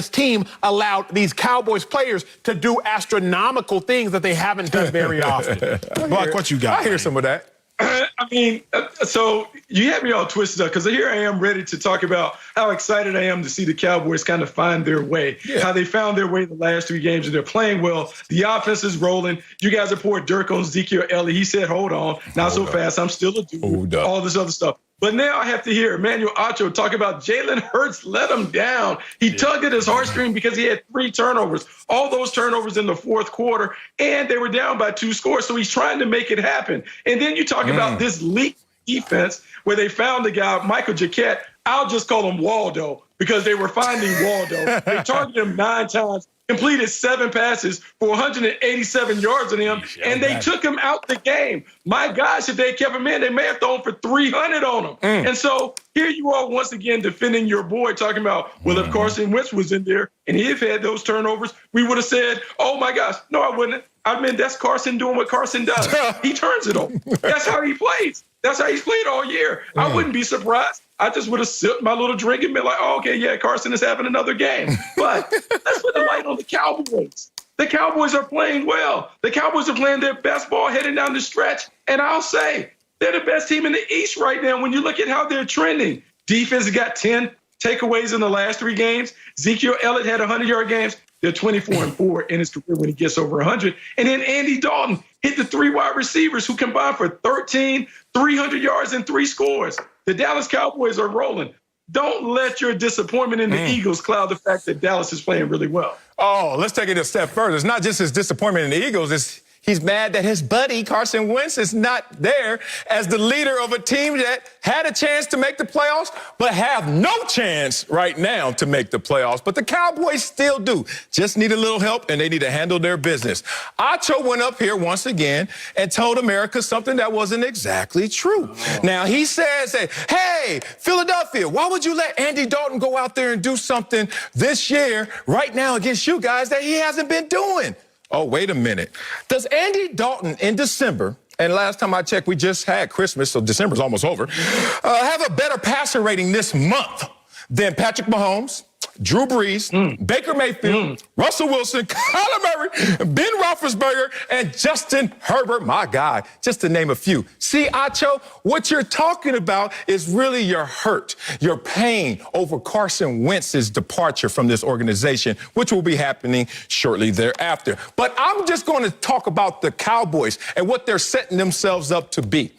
team allowed these Cowboys players to do astronomical things that they haven't done very often. Buck, what you got? I hear some of that. I mean, so you had me all twisted up because here I am ready to talk about how excited I am to see the Cowboys kind of find their way, how they found their way the last 3 games, and they're playing well. The offense is rolling. You guys are pouring dirt on Ezekiel Elliott. He said, hold on, not so fast. I'm still a dude. All this other stuff. But now I have to hear Wiley Acho talk about Jalen Hurts let him down. He tugged at his heartstring because he had 3 turnovers, all those turnovers in the fourth quarter, and they were down by 2 scores. So he's trying to make it happen. And then you talk about this leak defense where they found the guy, Michael Jacquet. I'll just call him Waldo because they were finding Waldo. They targeted him 9 times, completed 7 passes for 187 yards on him, and they took him out the game. My gosh, if they kept him in, they may have thrown for 300 on him. And so here you are once again defending your boy, talking about, well, if Carson Wentz was in there and he'd had those turnovers, we would have said, oh, my gosh. No, I wouldn't. I mean, that's Carson doing what Carson does. He turns it over. That's how he plays. That's how he's played all year. I wouldn't be surprised. I just would have sipped my little drink and been like, oh, okay, yeah, Carson is having another game. But let's put the light on the Cowboys. The Cowboys are playing well. The Cowboys are playing their best ball heading down the stretch. And I'll say they're the best team in the East right now when you look at how they're trending. Defense has got 10 takeaways in the last 3 games. Ezekiel Elliott had 100-yard games. They're 24-4 in his career when he gets over 100. And then Andy Dalton hit the 3 wide receivers who combined for 13, 300 yards and 3 scores. The Dallas Cowboys are rolling. Don't let your disappointment in the Eagles cloud the fact that Dallas is playing really well. Oh, let's take it a step further. It's not just his disappointment in the Eagles. He's mad that his buddy, Carson Wentz, is not there as the leader of a team that had a chance to make the playoffs, but have no chance right now to make the playoffs. But the Cowboys still do. Just need a little help, and they need to handle their business. Acho went up here once again and told America something that wasn't exactly true. Now, he says that, hey, Philadelphia, why would you let Andy Dalton go out there and do something this year right now against you guys that he hasn't been doing? Oh, wait a minute. Does Andy Dalton in December, and last time I checked, we just had Christmas, so December's almost over, have a better passer rating this month than Patrick Mahomes, Drew Brees, Baker Mayfield, Russell Wilson, Kyler Murray, Ben Roethlisberger, and Justin Herbert, my guy, just to name a few. See, Acho, what you're talking about is really your hurt, your pain over Carson Wentz's departure from this organization, which will be happening shortly thereafter. But I'm just going to talk about the Cowboys and what they're setting themselves up to be.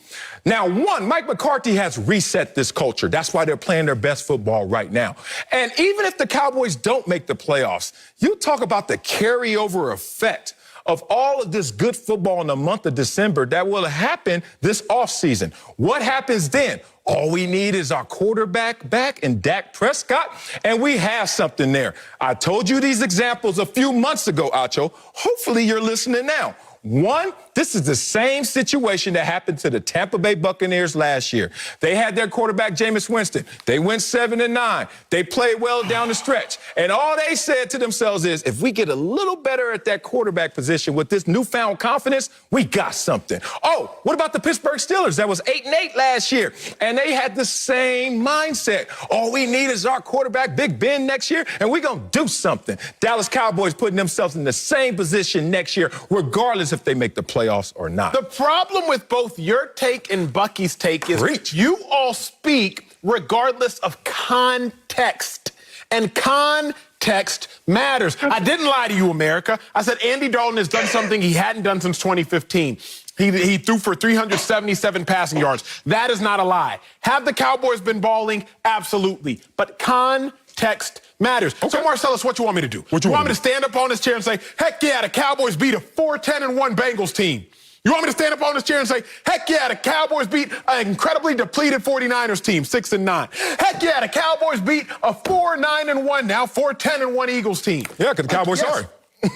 Now, one, Mike McCarthy has reset this culture. That's why they're playing their best football right now. And even if the Cowboys don't make the playoffs, you talk about the carryover effect of all of this good football in the month of December that will happen this offseason. What happens then? All we need is our quarterback back in Dak Prescott, and we have something there. I told you these examples a few months ago, Acho. Hopefully you're listening now. One, this is the same situation that happened to the Tampa Bay Buccaneers last year. They had their quarterback, Jameis Winston. They went 7-9. They played well down the stretch. And all they said to themselves is, if we get a little better at that quarterback position with this newfound confidence, we got something. Oh, what about the Pittsburgh Steelers? That was 8-8 last year. And they had the same mindset. All we need is our quarterback, Big Ben, next year, and we're going to do something. Dallas Cowboys putting themselves in the same position next year, regardless if they make the playoffs or not. The problem with both your take and Bucky's take is you all speak regardless of context, and context matters. I didn't lie to you, America. I said Andy Dalton has done something he hadn't done since 2015. He threw for 377 passing yards. That is not a lie. Have the Cowboys been balling? Absolutely. But context context matters. Okay. So, Marcellus, what you want me to do? You want me to stand up on this chair and say, heck yeah, the Cowboys beat a 4-10-1 Bengals team? You want me to stand up on this chair and say, heck yeah, the Cowboys beat an incredibly depleted 49ers team, 6-9. Heck yeah, the Cowboys beat a 4-9-1, now 4-10-1 Eagles team. Yeah, because the Cowboys are.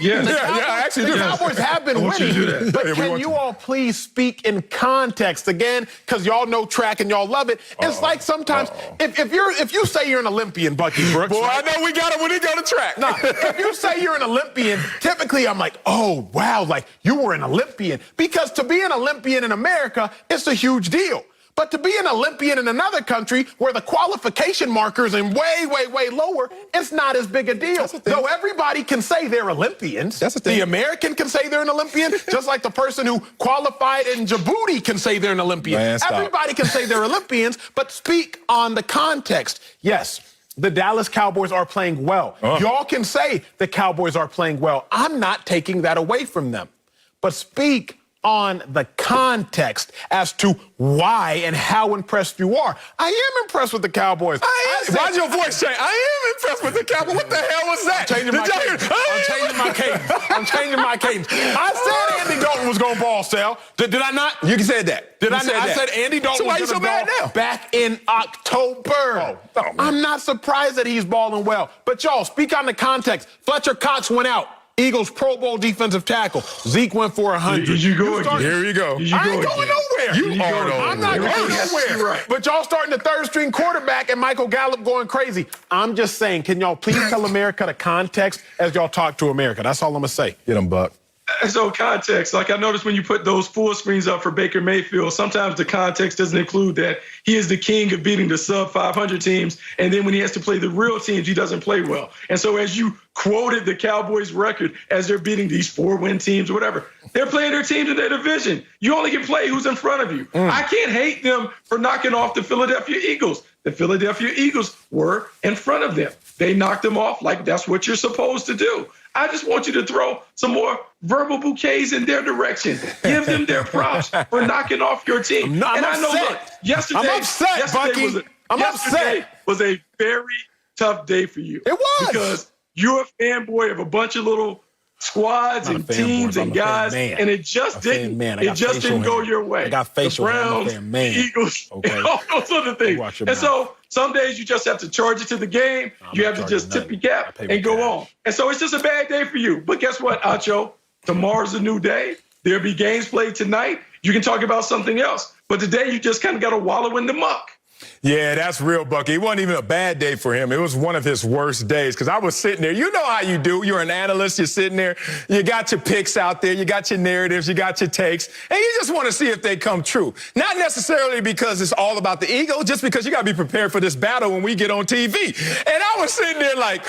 Yeah, I actually do. The Cowboys have been winning, but can you all please speak in context again? Because y'all know track and y'all love it. It's like sometimes if you say you're an Olympian, Bucky Brooks. Boy, I know we got it when he go to track. No, if you say you're an Olympian, typically I'm like, oh wow, like you were an Olympian, because to be an Olympian in America, it's a huge deal. But to be an Olympian in another country where the qualification markers are way lower, it's not as big a deal. Though everybody can say they're Olympians. That's the thing. The American can say they're an Olympian, just like the person who qualified in Djibouti can say they're an Olympian. Man, everybody can say they're Olympians, but speak on the context. Yes, the Dallas Cowboys are playing well. Y'all can say the Cowboys are playing well. I'm not taking that away from them. But speak on the context as to why and how impressed you are. I am impressed with the Cowboys. Why'd your voice change? I am impressed with the Cowboys. What the hell was that? I'm changing my cadence. I said Andy Dalton was going to ball, Sal. Did I not? You said that. Did I not? I said Andy Dalton was going to ball back in October. I'm not surprised that he's balling well. But y'all, speak on the context. Fletcher Cox went out. Eagles Pro Bowl defensive tackle. Zeke went for 100. Here you go. I ain't going nowhere. I'm not going nowhere. Right. But y'all starting the third-string quarterback and Michael Gallup going crazy. I'm just saying, can y'all please tell America the context as y'all talk to America? That's all I'm going to say. Get them, Buck. So context, like I noticed when you put those full screens up for Baker Mayfield, sometimes the context doesn't include that he is the king of beating the sub-500 teams, and then when he has to play the real teams, he doesn't play well. And so as you quoted the Cowboys record as they're beating these 4-win teams or whatever, they're playing their teams in their division. You only can play who's in front of you. I can't hate them for knocking off the Philadelphia Eagles. The Philadelphia Eagles were in front of them. They knocked them off like that's what you're supposed to do. I just want you to throw some more verbal bouquets in their direction. Give them their props for knocking off your team. I'm upset. Yesterday was a very tough day for you. It was. Because you're a fanboy of a bunch of little squads and teams and guys, and it just didn't go your way. I got facial the Browns, the Eagles, and all those other things. And so some days you just have to charge it to the game. You have to just tip your cap and go on. And so it's just a bad day for you. But guess what, Acho? Tomorrow's a new day. There'll be games played tonight. You can talk about something else. But today you just kind of got to wallow in the muck. Yeah, that's real, Bucky. It wasn't even a bad day for him. It was one of his worst days because I was sitting there. You know how you do. You're an analyst. You're sitting there. You got your picks out there. You got your narratives. You got your takes. And you just want to see if they come true. Not necessarily because it's all about the ego, just because you got to be prepared for this battle when we get on TV. And I was sitting there like,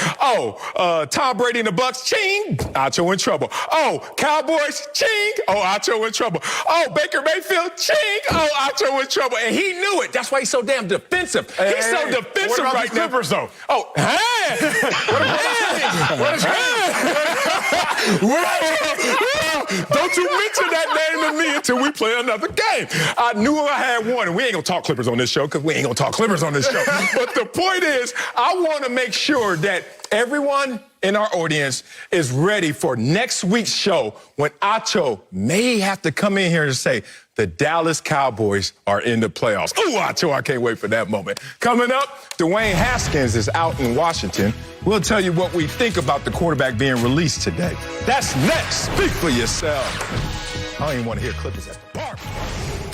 Tom Brady and the Bucs, ching, Acho in trouble. Oh, Cowboys, ching, Acho in trouble. Oh, Baker Mayfield, ching, Acho in trouble. And he knew it. That's why he's so damn defensive. He's so defensive right now. Clippers, though? Oh, don't you mention that name to me until we play another game. I knew I had one, and we ain't gonna talk Clippers on this show because we ain't gonna talk Clippers on this show. But the point is, I want to make sure that everyone in our audience is ready for next week's show when Acho may have to come in here and say, the Dallas Cowboys are in the playoffs. Oh, Acho, I can't wait for that moment. Coming up, Dwayne Haskins is out in Washington. We'll tell you what we think about the quarterback being released today. That's next. Speak for yourself. I don't even want to hear Clippers at the bar.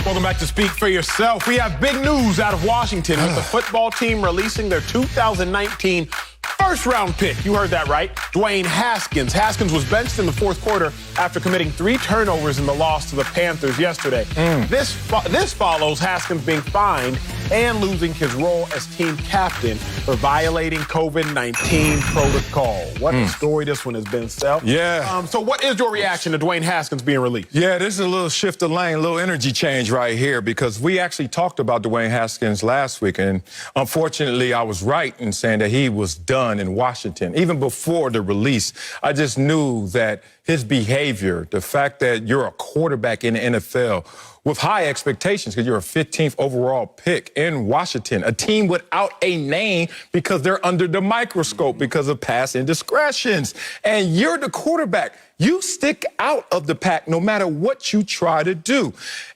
Welcome back to Speak for Yourself. We have big news out of Washington with the football team releasing their 2019 first-round pick. You heard that right. Dwayne Haskins. Haskins was benched in the fourth quarter after committing 3 turnovers in the loss to the Panthers yesterday. This follows Haskins being fined and losing his role as team captain for violating COVID-19 protocol. What a story this one has been, Sel. Yeah. So what is your reaction to Dwayne Haskins being released? Yeah, this is a little shift of lane, a little energy change right here because we actually talked about Dwayne Haskins last week, and unfortunately I was right in saying that he was done in Washington. Even before the release, I just knew that his behavior, the fact that you're a quarterback in the NFL with high expectations because you're a 15th overall pick in Washington, a team without a name because they're under the microscope because of past indiscretions. And you're the quarterback. You stick out of the pack no matter what you try to do.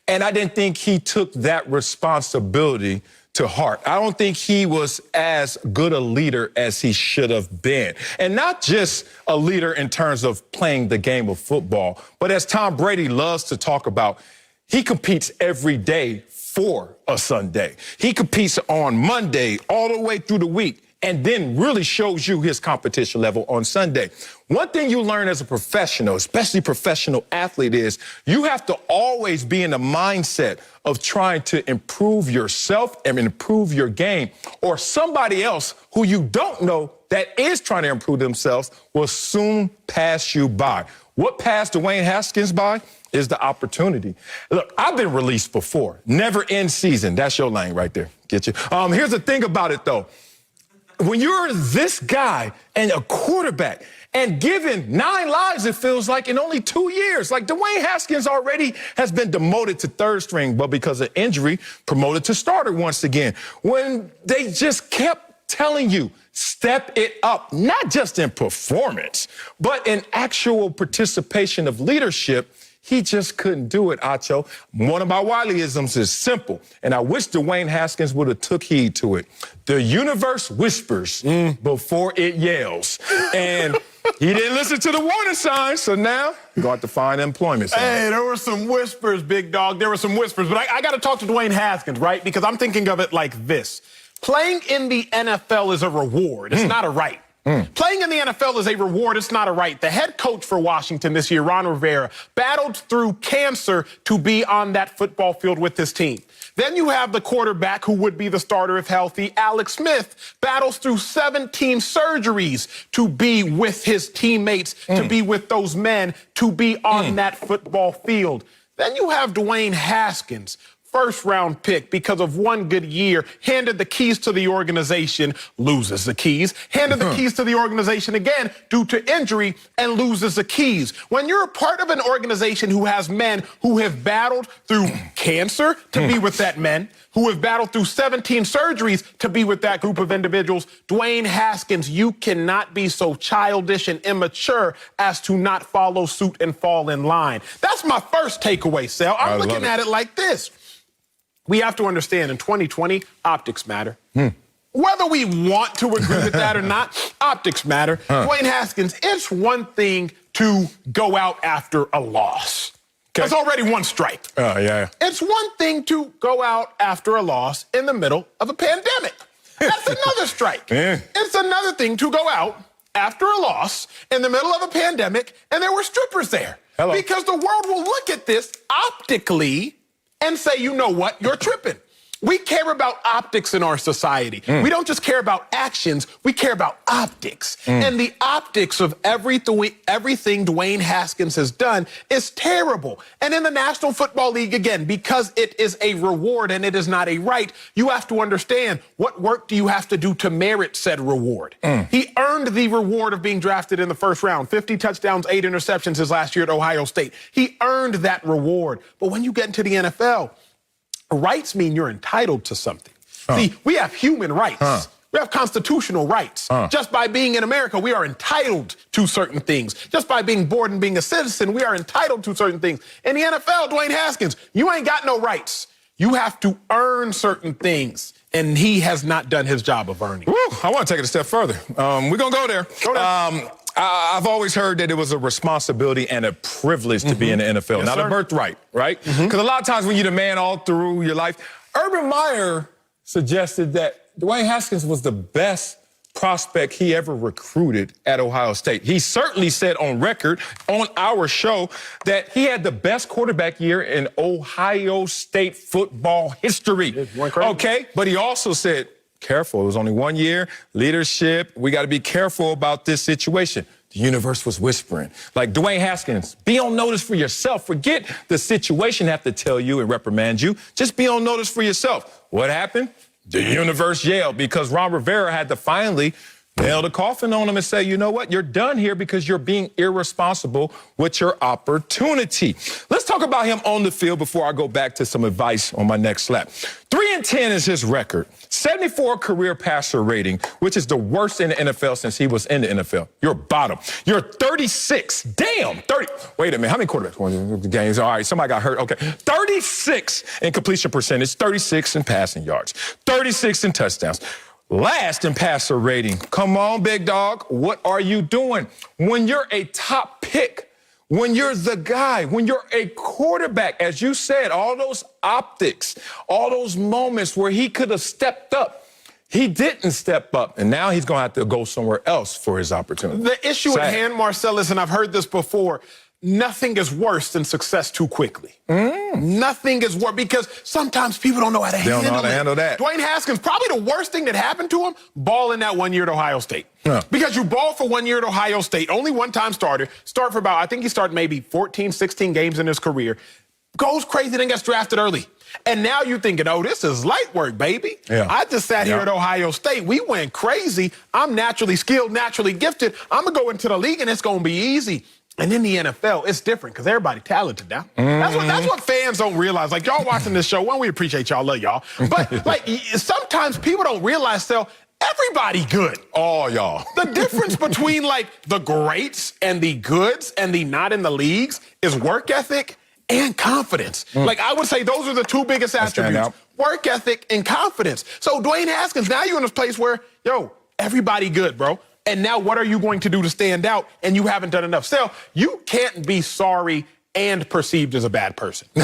And I didn't think he took that responsibility to heart. I don't think he was as good a leader as he should have been. And not just a leader in terms of playing the game of football, but as Tom Brady loves to talk about, he competes every day for a Sunday. He competes on Monday all the way through the week and then really shows you his competition level on Sunday. One thing you learn as a professional, especially professional athlete, is you have to always be in the mindset of trying to improve yourself and improve your game, or somebody else who you don't know that is trying to improve themselves will soon pass you by. What passed Dwayne Haskins by is the opportunity. Look, I've been released before. Never in season. That's your lane right there. Get you. Here's the thing about it, though. When you're this guy and a quarterback and given 9 lives, it feels like, in only 2 years. Like, Dwayne Haskins already has been demoted to third string, but because of injury, promoted to starter once again. When they just kept telling you, step it up, not just in performance, but in actual participation of leadership, he just couldn't do it, Acho. One of my Wiley-isms is simple, and I wish Dwayne Haskins would have took heed to it. The universe whispers before it yells. And he didn't listen to the warning signs, so now you're going to have to find employment. Hey, there were some whispers, big dog. There were some whispers. But I got to talk to Dwayne Haskins, right? Because I'm thinking of it like this. Playing in the NFL is a reward. It's not a right. Playing in the NFL is a reward. It's not a right. The head coach for Washington this year, Ron Rivera, battled through cancer to be on that football field with his team. Then you have the quarterback who would be the starter if healthy, Alex Smith, battles through 17 surgeries to be with his teammates, to be with those men, to be on that football field. Then you have Dwayne Haskins, first-round pick because of one good year, handed the keys to the organization, loses the keys, handed the keys to the organization again due to injury and loses the keys. When you're a part of an organization who has men who have battled through cancer to be with that men, who have battled through 17 surgeries to be with that group of individuals, Dwayne Haskins, you cannot be so childish and immature as to not follow suit and fall in line. That's my first takeaway, Sal. I'm looking at it like this. We have to understand in 2020, optics matter. Whether we want to agree with that or not, optics matter. Dwayne Haskins, it's one thing to go out after a loss. That's already one strike. It's one thing to go out after a loss in the middle of a pandemic. That's another strike. It's another thing to go out after a loss in the middle of a pandemic and there were strippers there. Because the world will look at this optically and say, you know what, you're tripping. We care about optics in our society. We don't just care about actions, we care about optics. And the optics of everything Dwayne Haskins has done is terrible. And in the National Football League, again, because it is a reward and it is not a right, you have to understand what work do you have to do to merit said reward. He earned the reward of being drafted in the first round, 50 touchdowns, 8 interceptions his last year at Ohio State. He earned that reward. But when you get into the NFL, rights mean you're entitled to something. See, we have human rights. We have constitutional rights. Just by being in America, we are entitled to certain things. Just by being born and being a citizen, we are entitled to certain things. In the NFL, Dwayne Haskins, you ain't got no rights. You have to earn certain things. And he has not done his job of earning. I want to take it a step further. We're going to go there. I've always heard that it was a responsibility and a privilege to be in the NFL, not a birthright, right? Because a lot of times when you're the man all through your life, Urban Meyer suggested that Dwayne Haskins was the best prospect he ever recruited at Ohio State. He certainly said on record on our show that he had the best quarterback year in Ohio State football history. Okay, but he also said, careful, it was only 1 year, leadership, we got to be careful about this situation. The universe was whispering. Like, Dwayne Haskins, be on notice for yourself. Forget the situation have to tell you and reprimand you. Just be on notice for yourself. What happened? The universe yelled because Ron Rivera had to finally nail the coffin on him and say, you know what, you're done here because you're being irresponsible with your opportunity. Let's talk about him on the field before I go back to some advice on my next slap. 3-10 is his record. 74 career passer rating, which is the worst in the NFL since he was in the NFL. You're bottom. You're 36. Damn, 30. Wait a minute. How many quarterbacks won the games? All right, somebody got hurt. Okay. 36 in completion percentage, 36 in passing yards, 36 in touchdowns. Last in passer rating. Come on, big dog. What are you doing? When you're a top pick, when you're the guy, when you're a quarterback, as you said, all those optics, all those moments where he could have stepped up, he didn't step up, and now he's going to have to go somewhere else for his opportunity. The issue at hand, Marcellus, and I've heard this before, nothing is worse than success too quickly. Nothing is worse because sometimes people don't know how to handle it. They don't know how to handle that. Dwayne Haskins, probably the worst thing that happened to him, balling that 1 year at Ohio State. Because you ball for 1 year at Ohio State, only one-time starter, start for about, I think he started maybe 14, 16 games in his career, goes crazy, then gets drafted early. And now you're thinking, oh, this is light work, baby. I just sat here at Ohio State. We went crazy. I'm naturally skilled, naturally gifted. I'm going to go into the league, and it's going to be easy. And in the NFL, it's different because everybody talented now. That's what fans don't realize. Like, y'all watching this show, well, we appreciate y'all, love y'all. But, like, sometimes people don't realize, everybody good. All y'all. The difference between, like, the greats and the goods and the not in the leagues is work ethic and confidence. Like, I would say those are the two biggest attributes. Work ethic and confidence. So, Dwayne Haskins, now you're in a place where, everybody good, bro. And now what are you going to do to stand out? And you haven't done enough. So you can't be sorry and perceived as a bad person. No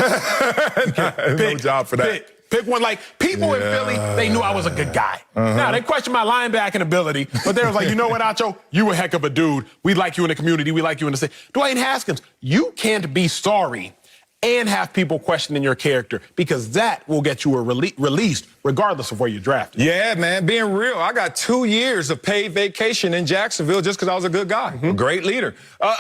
job for that. Pick one. Like, people in Philly, they knew I was a good guy. Now, they questioned my linebacking ability, but they was like, you know what, Acho? You a heck of a dude. We like you in the community. We like you in the city. Dwayne Haskins, you can't be sorry and have people questioning your character because that will get you released regardless of where you're drafted. Yeah, man, being real, I got 2 years of paid vacation in Jacksonville just because I was a good guy, a great leader.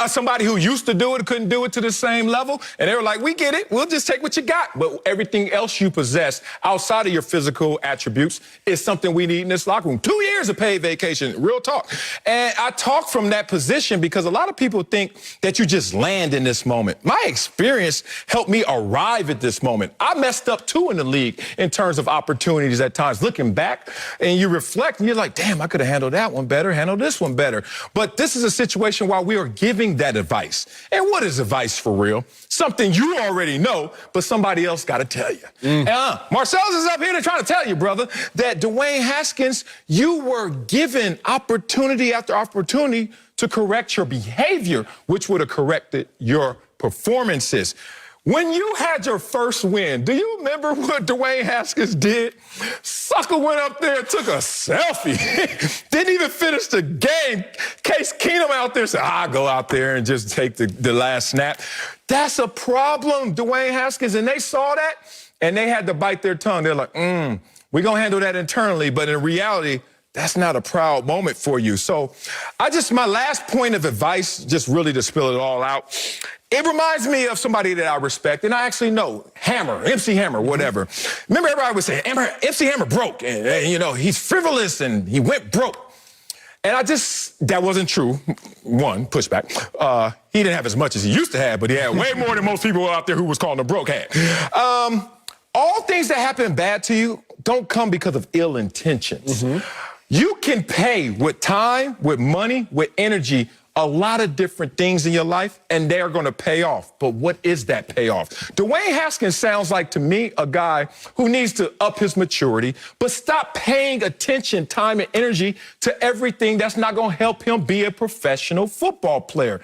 Somebody who used to do it couldn't do it to the same level, and they were like, we get it, we'll just take what you got. But everything else you possess outside of your physical attributes is something we need in this locker room. 2 years of paid vacation, real talk. And I talk from that position because a lot of people think that you just land in this moment. My experience helped me arrive at this moment. I messed up too in the league in terms of opportunities at times. Looking back and you reflect and you're like, damn, I could have handled that one better, handled this one better. But this is a situation where we are giving that advice. And what is advice for real? Something you already know, but somebody else got to tell you. Marcellus is up here to try to tell you, brother, that Dwayne Haskins, you were given opportunity after opportunity to correct your behavior, which would have corrected your performances. When you had your first win, do you remember what Dwayne Haskins did? Sucker went up there and took a selfie. Didn't even finish the game. Case Keenum out there said, I'll go out there and just take the last snap. That's a problem, Dwayne Haskins. And they saw that, and they had to bite their tongue. They're like, we're going to handle that internally. But in reality, that's not a proud moment for you. So my last point of advice, just really to spill it all out, it reminds me of somebody that I respect, and I actually know, Hammer, MC Hammer, whatever. Remember everybody would say, MC Hammer broke, and he's frivolous, and he went broke. And that wasn't true. One, pushback. He didn't have as much as he used to have, but he had way more than most people out there who was calling him broke had. All things that happen bad to you don't come because of ill intentions. You can pay with time, with money, with energy, a lot of different things in your life, and they are going to pay off. But what is that payoff? Dwayne Haskins sounds like, to me, a guy who needs to up his maturity, but stop paying attention, time, and energy to everything that's not going to help him be a professional football player.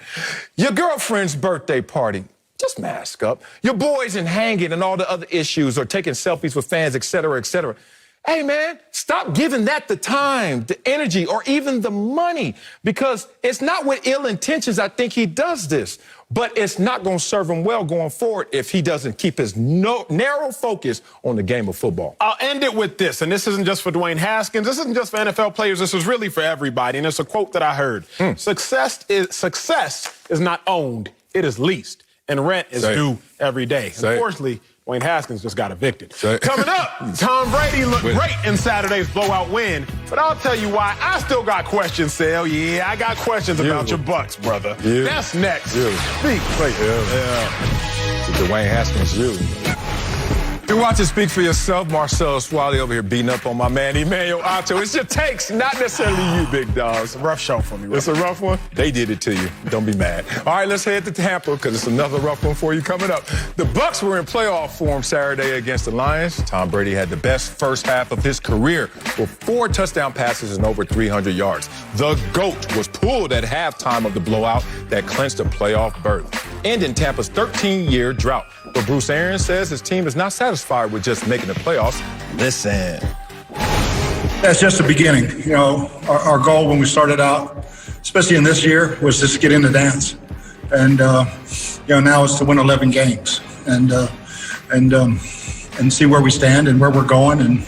Your girlfriend's birthday party, just mask up. Your boys in hanging and all the other issues, or taking selfies with fans, et cetera, et cetera. Hey, man, stop giving that the time, the energy, or even the money, because it's not with ill intentions I think he does this, but it's not going to serve him well going forward if he doesn't keep his narrow focus on the game of football. I'll end it with this, and this isn't just for Dwayne Haskins. This isn't just for NFL players. This is really for everybody, and it's a quote that I heard. Success is not owned. It is leased, and rent is due every day. Unfortunately, Dwayne Haskins just got evicted. Coming up, Tom Brady looked great in Saturday's blowout win, but I'll tell you why. I still got questions, Sal. Yeah, I got questions about your Bucs, brother. That's next. Speak, please. Dwayne Haskins, You're watching Speak for Yourself. Marcellus Wiley over here beating up on my man, Wiley Acho. It's your takes, not necessarily you, big dog. It's a rough show for me. It's a rough one? They did it to you. Don't be mad. All right, let's head to Tampa because it's another rough one for you coming up. The Bucs were in playoff form Saturday against the Lions. Tom Brady had the best first half of his career with 4 touchdown passes and over 300 yards. The GOAT was pulled at halftime of the blowout that clinched a playoff berth, ending Tampa's 13-year drought. But Bruce Arians says his team is not satisfied with just making the playoffs. Listen. That's just the beginning. You know, our goal when we started out, especially in this year, was just to get in the dance. And, now it's to win 11 games and see where we stand and where we're going and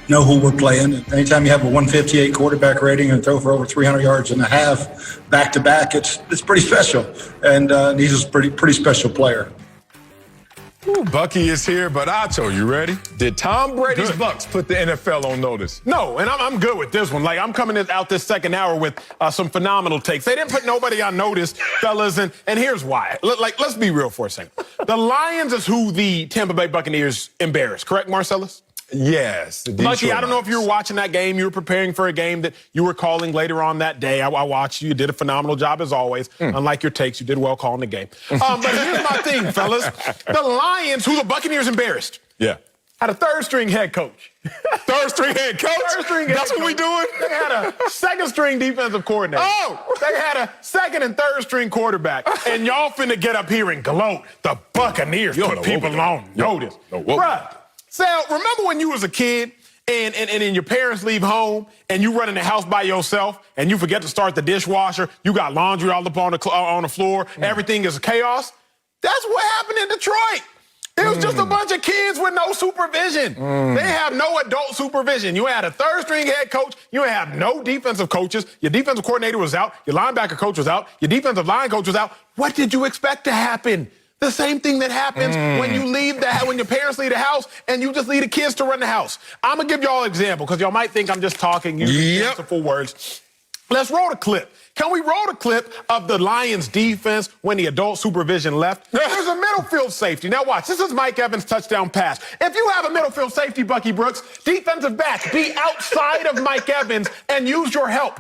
know who we're playing. Anytime you have a 158 quarterback rating and throw for over 300 yards and a half back-to-back, it's pretty special. And he's a pretty special player. Ooh, Bucky is here, but Acho, you ready? Did Tom Brady's Bucs put the NFL on notice? No, and I'm good with this one. Like, I'm coming out this second hour with some phenomenal takes. They didn't put nobody on notice, fellas, and here's why. Let's be real for a second. The Lions is who the Tampa Bay Buccaneers embarrassed, correct, Marcellus? Yes. Lucky, I don't know if you were watching that game. You were preparing for a game that you were calling later on that day. I watched you. You did a phenomenal job as always. Unlike your takes, you did well calling the game. But here's my thing, fellas. The Lions, who the Buccaneers embarrassed, had a third-string head coach. Third-string head coach? Third-string head coach. That's what we doing? They had a second-string defensive coordinator. Oh! They had a second- and third-string quarterback. And y'all finna get up here and gloat. The Buccaneers put people on notice. Bruh. Sal, remember when you was a kid and your parents leave home and you run in the house by yourself and you forget to start the dishwasher, you got laundry all up on the floor, everything is chaos? That's what happened in Detroit. It was just a bunch of kids with no supervision. They have no adult supervision. You had a third-string head coach. You have no defensive coaches. Your defensive coordinator was out. Your linebacker coach was out. Your defensive line coach was out. What did you expect to happen? The same thing that happens when you when your parents leave the house and you just leave the kids to run the house. I'm going to give y'all an example because y'all might think I'm just talking using fanciful words. Let's roll the clip. Can we roll the clip of the Lions defense when the adult supervision left? There's a middle field safety. Now watch. This is Mike Evans' touchdown pass. If you have a middle field safety, Bucky Brooks, defensive back, be outside of Mike Evans and use your help.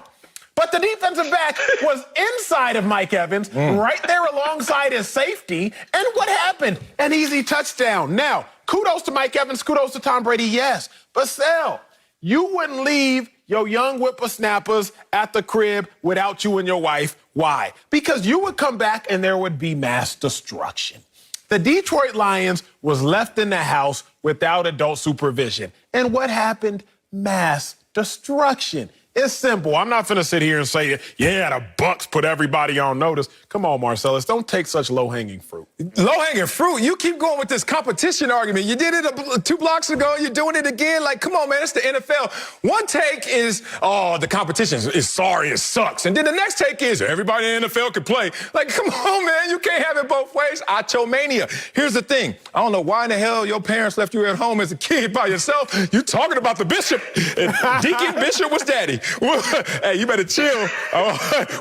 But the defensive back was inside of Mike Evans, right there alongside his safety. And what happened? An easy touchdown. Now, kudos to Mike Evans, kudos to Tom Brady, yes. But Sal, you wouldn't leave your young whippersnappers at the crib without you and your wife. Why? Because you would come back and there would be mass destruction. The Detroit Lions was left in the house without adult supervision. And what happened? Mass destruction. It's simple. I'm not finna sit here and say, yeah, the Bucs put everybody on notice. Come on, Marcellus, don't take such low-hanging fruit. Low-hanging fruit? You keep going with this competition argument. You did it 2 blocks ago. You're doing it again. Like, come on, man, it's the NFL. One take is, oh, the competition is sorry, it sucks. And then the next take is, everybody in the NFL can play. Like, come on, man, you can't have it both ways. Acho mania. Here's the thing. I don't know why in the hell your parents left you at home as a kid by yourself. You talking about the bishop. And Deacon Bishop was daddy. Hey, you better chill.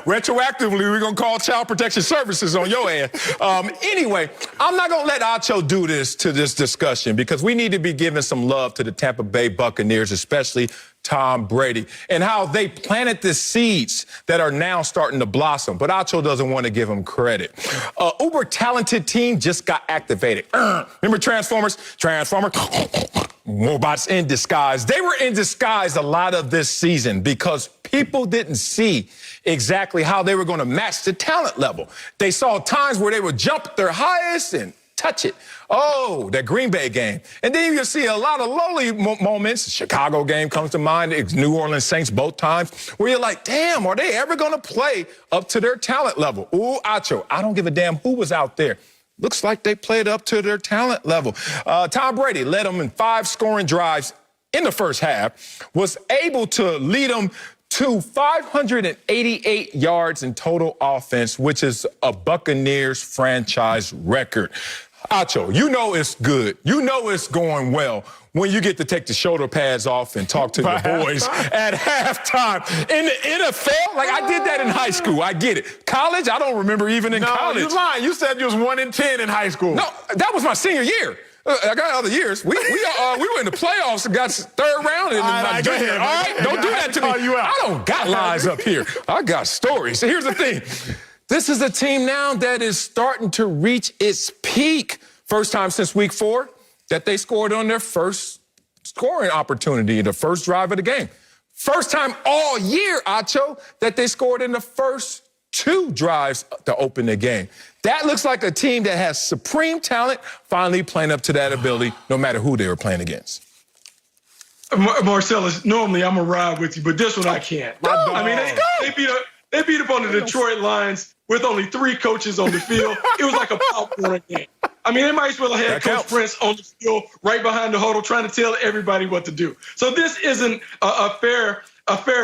Retroactively, we're going to call Child Protection Services on your ass. Anyway, I'm not going to let Acho do this to this discussion because we need to be giving some love to the Tampa Bay Buccaneers, especially Tom Brady, and how they planted the seeds that are now starting to blossom. But Acho doesn't want to give them credit. Uber talented team just got activated. Remember Transformers? Robots in disguise. They were in disguise a lot of this season because people didn't see exactly how they were going to match the talent level. They saw times where they would jump their highest and touch it. Oh, that Green Bay game. And then you see a lot of lowly moments. Chicago game comes to mind. It's New Orleans Saints both times where you're like, damn, are they ever going to play up to their talent level? Ooh, Acho, I don't give a damn who was out there. Looks like they played up to their talent level. Tom Brady led them in 5 scoring drives in the first half, was able to lead them to 588 yards in total offense, which is a Buccaneers franchise record. Acho, you know it's good. You know it's going well when you get to take the shoulder pads off and talk to your boys at halftime. In the NFL, like I did that in high school. I get it. College, I don't remember even in college. No, you're lying. You said you was 1 in 10 in high school. No, that was my senior year. I got other years. We were in the playoffs and got third round. And All right, go ahead. All right, don't do that to me. I don't got lies up here. I got stories. So here's the thing. This is a team now that is starting to reach its peak. First time since week 4 that they scored on their first scoring opportunity in the first drive of the game. First time all year, Acho, that they scored in the first 2 drives to open the game. That looks like a team that has supreme talent finally playing up to that ability, no matter who they were playing against. Marcellus, normally I'm going to ride with you, but this one I can't. I mean, they beat up on the Detroit Lions with only 3 coaches on the field. It was like a popcorn game. I mean, they might as well have had Coach Prince on the field right behind the huddle trying to tell everybody what to do. So this isn't a fair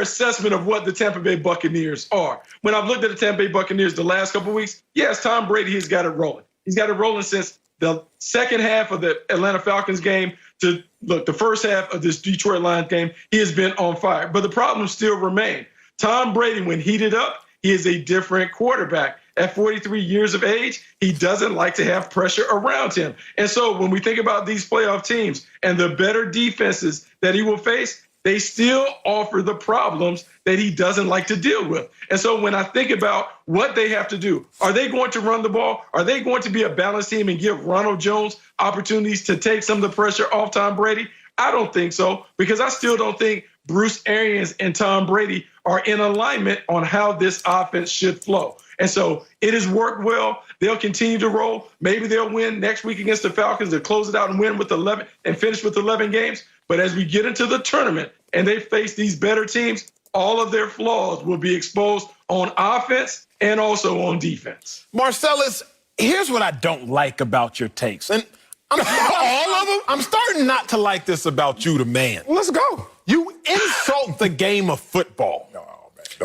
assessment of what the Tampa Bay Buccaneers are. When I've looked at the Tampa Bay Buccaneers the last couple of weeks, yes, Tom Brady has got it rolling. He's got it rolling since the second half of the Atlanta Falcons game to, the first half of this Detroit Lions game. He has been on fire. But the problems still remain. Tom Brady, when heated up, he is a different quarterback. At 43 years of age, he doesn't like to have pressure around him. And so when we think about these playoff teams and the better defenses that he will face, they still offer the problems that he doesn't like to deal with. And so when I think about what they have to do, are they going to run the ball? Are they going to be a balanced team and give Ronald Jones opportunities to take some of the pressure off Tom Brady? I don't think so, because I still don't think Bruce Arians and Tom Brady are in alignment on how this offense should flow. And so it has worked well. They'll continue to roll. Maybe they'll win next week against the Falcons. They'll close it out and win with 11 and finish with 11 games. But as we get into the tournament and they face these better teams, all of their flaws will be exposed on offense and also on defense. Marcellus, here's what I don't like about your takes. And all of them? I'm starting not to like this about you, the man. Let's go. You insult the game of football.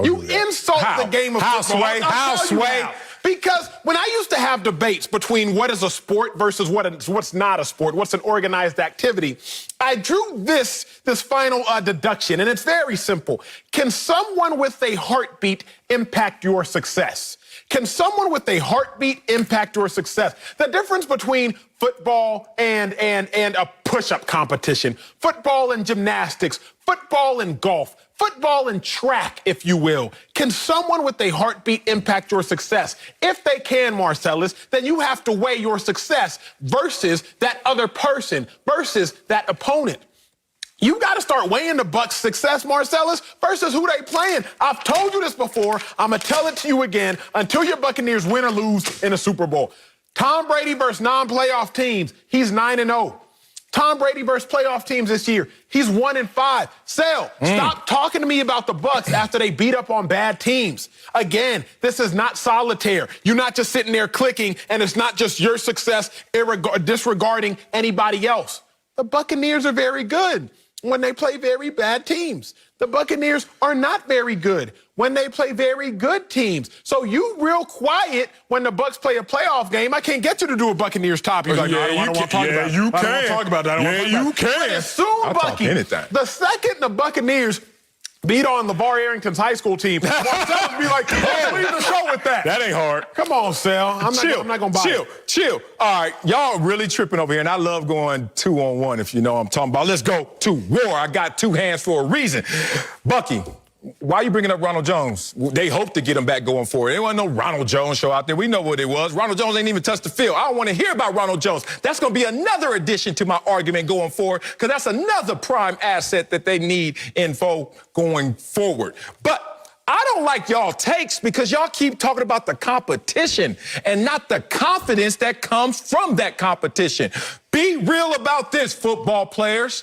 You insult the game of football. How, Sway? Because when I used to have debates between what is a sport versus what's not a sport, what's an organized activity, I drew this final deduction, and it's very simple. Can someone with a heartbeat impact your success? Can someone with a heartbeat impact your success? The difference between football and a push-up competition, football and gymnastics, football and golf, football and track, if you will. Can someone with a heartbeat impact your success? If they can, Marcellus, then you have to weigh your success versus that other person, versus that opponent. You got to start weighing the Bucs' success, Marcellus, versus who they playing. I've told you this before. I'm going to tell it to you again until your Buccaneers win or lose in the Super Bowl. Tom Brady versus non-playoff teams, he's 9-0. Tom Brady versus playoff teams this year, he's 1-5. Stop talking to me about the Bucs after they beat up on bad teams. Again, this is not solitaire. You're not just sitting there clicking, and it's not just your success disregarding anybody else. The Buccaneers are very good when they play very bad teams. The Buccaneers are not very good when they play very good teams. So you real quiet when the Bucs play a playoff game. I can't get you to do a Buccaneers top. You're like, no, I don't want to talk about it. You can. I don't want to talk about that. Yeah, you can. Assume, Bucky, the second the Buccaneers beat on LeVar Arrington's high school team, Marcellus be like, hey, leave the show with that. That ain't hard. Come on, Sal. I'm not going to buy it. Chill. All right, y'all really tripping over here, and I love going 2-on-1, if you know what I'm talking about. Let's go to war. I got 2 hands for a reason. Bucky, why are you bringing up Ronald Jones? They hope to get him back going forward. There wasn't no Ronald Jones show out there. We know what it was. Ronald Jones ain't even touched the field. I don't want to hear about Ronald Jones. That's going to be another addition to my argument going forward, because that's another prime asset that they need info going forward. But I don't like y'all takes because y'all keep talking about the competition and not the confidence that comes from that competition. Be real about this, football players.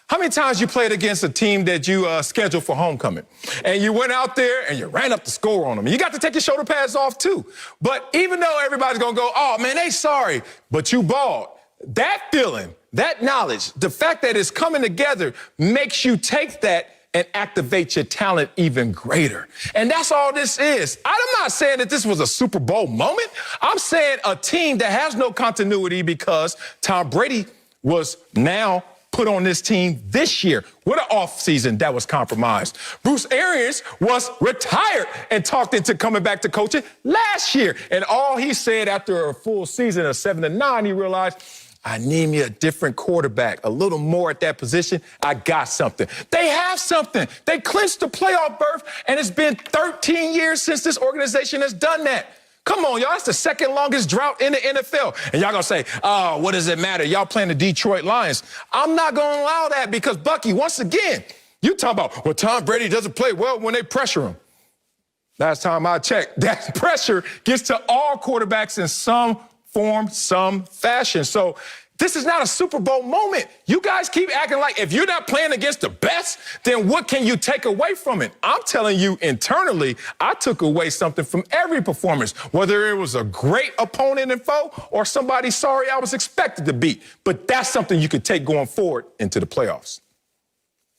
How many times you played against a team that you scheduled for homecoming and you went out there and you ran up the score on them? You got to take your shoulder pads off too. But even though everybody's going to go, oh, man, they sorry, but you balled. That feeling, that knowledge, the fact that it's coming together makes you take that and activate your talent even greater. And that's all this is. I'm not saying that this was a Super Bowl moment. I'm saying a team that has no continuity because Tom Brady was now put on this team this year. What an offseason that was compromised. Bruce Arians was retired and talked into coming back to coaching last year. And all he said after a full season of 7-9, he realized, I need me a different quarterback, a little more at that position. I got something. They have something. They clinched the playoff berth, and it's been 13 years since this organization has done that. Come on, y'all. That's the second longest drought in the NFL. And y'all gonna say, oh, what does it matter? Y'all playing the Detroit Lions. I'm not gonna allow that because, Bucky, once again, you talk about, well, Tom Brady doesn't play well when they pressure him. Last time I checked, that pressure gets to all quarterbacks in some form, some fashion. So this is not a Super Bowl moment. You guys keep acting like if you're not playing against the best, then what can you take away from it? I'm telling you internally, I took away something from every performance, whether it was a great opponent and foe or somebody sorry I was expected to beat. But that's something you could take going forward into the playoffs.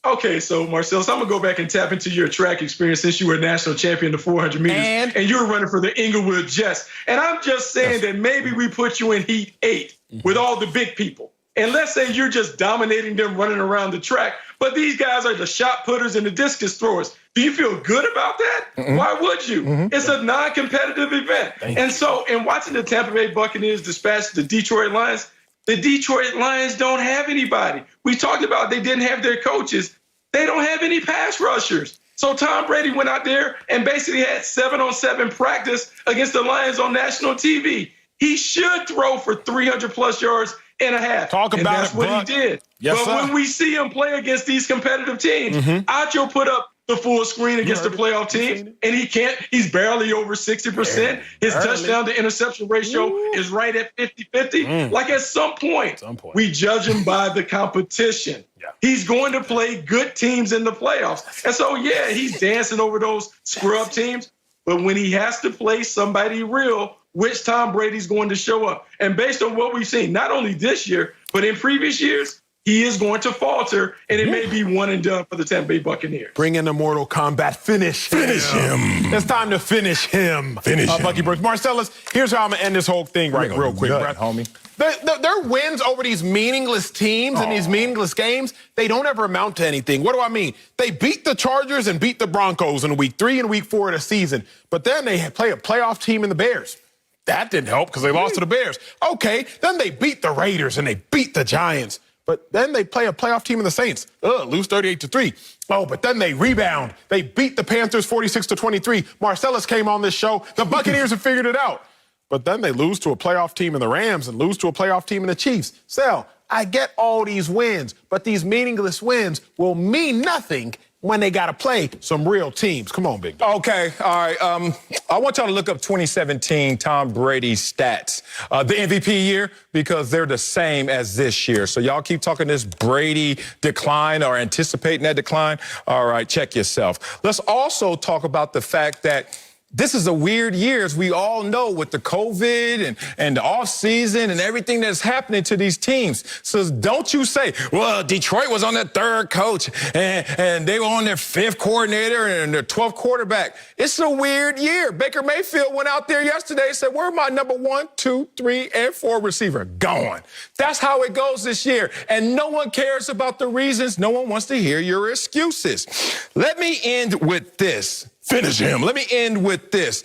Okay, so Marcellus, I'm going to go back and tap into your track experience since you were a national champion, the 400 meters, and you were running for the Inglewood Jets. And I'm just saying that maybe we put you in Heat 8 with all the big people. And let's say you're just dominating them running around the track, but these guys are the shot putters and the discus throwers. Do you feel good about that? Why would you? It's a non-competitive event. And so in watching the Tampa Bay Buccaneers dispatch the Detroit Lions, the Detroit Lions don't have anybody. We talked about they didn't have their coaches. They don't have any pass rushers. So Tom Brady went out there and basically had 7-on-7 practice against the Lions on national TV. He should throw for 300-plus yards and a half. That's what he did. Yes, but when we see him play against these competitive teams, Acho put up the full screen against the playoff teams, and he can't. He's barely over 60%. His touchdown to interception ratio is right at 50-50. Like at some point, we judge him by the competition. He's going to play good teams in the playoffs. And so, yeah, he's dancing over those scrub teams. But when he has to play somebody real, which Tom Brady's going to show up. And based on what we've seen, not only this year, but in previous years, he is going to falter, and it may be one and done for the Tampa Bay Buccaneers. Bring in the Mortal Kombat. Finish him. It's time to finish him. Bucky Brooks. Marcellus, here's how I'm going to end this whole thing real quick, homie. Their wins over these meaningless teams and these meaningless games, they don't ever amount to anything. What do I mean? They beat the Chargers and beat the Broncos in week 3 and week 4 of the season, but then they play a playoff team in the Bears. That didn't help because they lost to the Bears. Okay, then they beat the Raiders and they beat the Giants. But then they play a playoff team in the Saints. Lose 38-3. Oh, but then they rebound. They beat the Panthers 46-23. Marcellus came on this show. The Buccaneers have figured it out. But then they lose to a playoff team in the Rams and lose to a playoff team in the Chiefs. Sal, I get all these wins, but these meaningless wins will mean nothing when they got to play some real teams. Come on, Big Dog. Okay, all right. I want y'all to look up 2017 Tom Brady's stats, the MVP year, because they're the same as this year. So y'all keep talking this Brady decline or anticipating that decline. All right, check yourself. Let's also talk about the fact that this is a weird year, as we all know, with the COVID and the offseason and everything that's happening to these teams. So don't you say, well, Detroit was on their 3rd coach and they were on their 5th coordinator and their 12th quarterback. It's a weird year. Baker Mayfield went out there yesterday and said, where are my number 1, 2, 3, and 4 receiver? Gone. That's how it goes this year. And no one cares about the reasons. No one wants to hear your excuses. Let me end with this. Finish him. Let me end with this.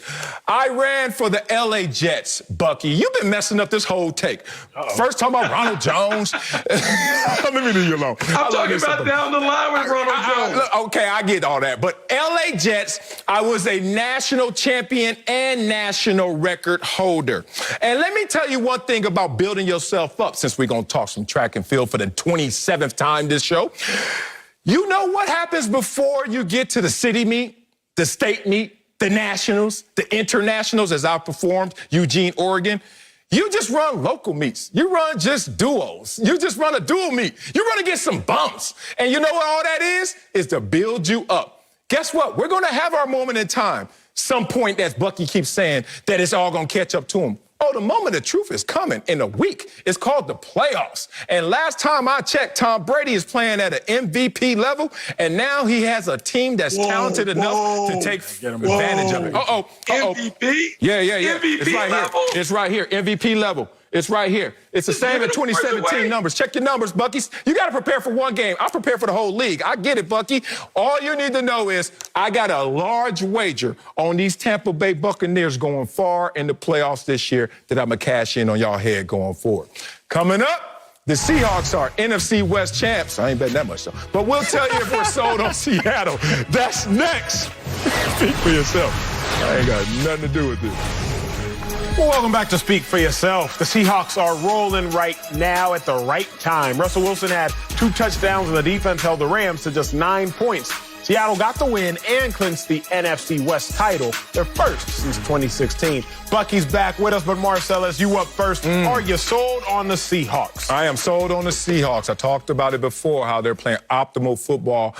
I ran for the LA Jets, Bucky. You've been messing up this whole take. First talking about Ronald Jones. Let me leave you alone. I'm talking about down the line with Ronald Jones. Okay, I get all that. But LA Jets, I was a national champion and national record holder. And let me tell you one thing about building yourself up, since we're going to talk some track and field for the 27th time this show. You know what happens before you get to the city meet? The state meet, the nationals, the internationals, as I performed, Eugene, Oregon. You just run local meets. You run just duos. You just run a dual meet. You run against some bumps. And you know what all that is to build you up. Guess what? We're going to have our moment in time. Some point, as Bucky keeps saying, that it's all going to catch up to him. Oh, the moment of truth is coming in a week. It's called the playoffs. And last time I checked, Tom Brady is playing at an MVP level, and now he has a team that's talented enough to take advantage of it. MVP? Yeah. MVP it's right level? here. It's right here. MVP level. It's right here. It's the same in 2017 numbers. Check your numbers, Bucky. You got to prepare for one game. I prepare for the whole league. I get it, Bucky. All you need to know is I got a large wager on these Tampa Bay Buccaneers going far in the playoffs this year that I'm going to cash in on y'all head going forward. Coming up, the Seahawks are NFC West champs. I ain't betting that much, though. But we'll tell you if we're sold on Seattle. That's next. Speak for yourself. I ain't got nothing to do with this. Well, welcome back to Speak for Yourself. The Seahawks are rolling right now at the right time. Russell Wilson had 2 touchdowns and the defense held the Rams to just 9 points. Seattle got the win and clinched the NFC West title, their first since 2016. Bucky's back with us, but Marcellus, you up first. Are you sold on the Seahawks? I am sold on the Seahawks. I talked about it before, how they're playing optimal football,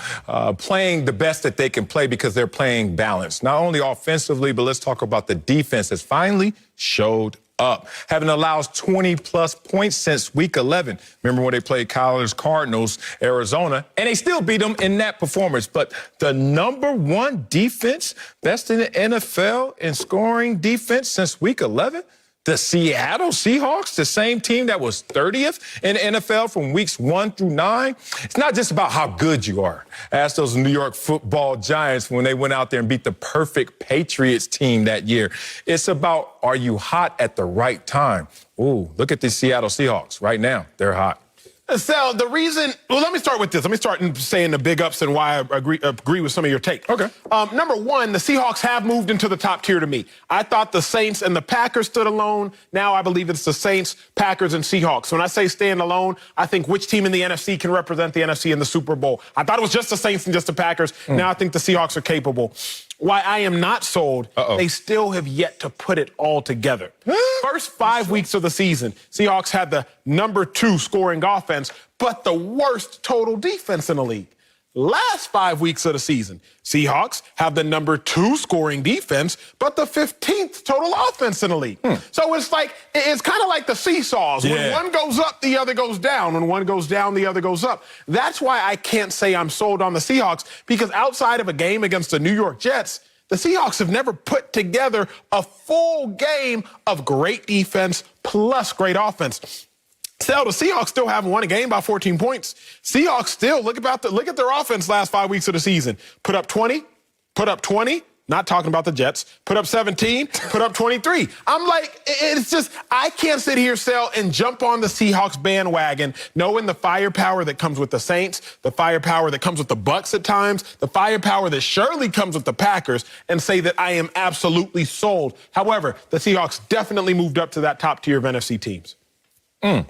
playing the best that they can play because they're playing balanced. Not only offensively, but let's talk about the defense that's finally showed up, having allowed 20-plus points since Week 11. Remember when they played Cardinals, Arizona, and they still beat them in that performance. But the #1 defense, best in the NFL in scoring defense since Week 11, the Seattle Seahawks, the same team that was 30th in the NFL from weeks 1 through 9. It's not just about how good you are. Ask those New York Football Giants when they went out there and beat the perfect Patriots team that year. It's about, are you hot at the right time? Ooh, look at the Seattle Seahawks right now. They're hot. Sal, the reason, well, let me start with this. Let me start in saying the big ups and why I agree with some of your take. Okay. #1, the Seahawks have moved into the top tier to me. I thought the Saints and the Packers stood alone. Now I believe it's the Saints, Packers, and Seahawks. When I say stand alone, I think which team in the NFC can represent the NFC in the Super Bowl. I thought it was just the Saints and just the Packers. Now I think the Seahawks are capable. Why I am not sold, they still have yet to put it all together. First 5 weeks of the season, Seahawks had the #2 scoring offense, but the worst total defense in the league. Last 5 weeks of the season, Seahawks have the #2 scoring defense, but the 15th total offense in the league. So it's kind of like the seesaws. When one goes up, the other goes down. When one goes down, the other goes up. That's why I can't say I'm sold on the Seahawks, because outside of a game against the New York Jets, the Seahawks have never put together a full game of great defense plus great offense. Still, the Seahawks still haven't won a game by 14 points. Seahawks still, look at their offense last 5 weeks of the season. Put up 20, not talking about the Jets, put up 17, put up 23. I'm like, it's just, I can't sit here, Sal, and jump on the Seahawks bandwagon, knowing the firepower that comes with the Saints, the firepower that comes with the Bucs at times, the firepower that surely comes with the Packers, and say that I am absolutely sold. However, the Seahawks definitely moved up to that top tier of NFC teams.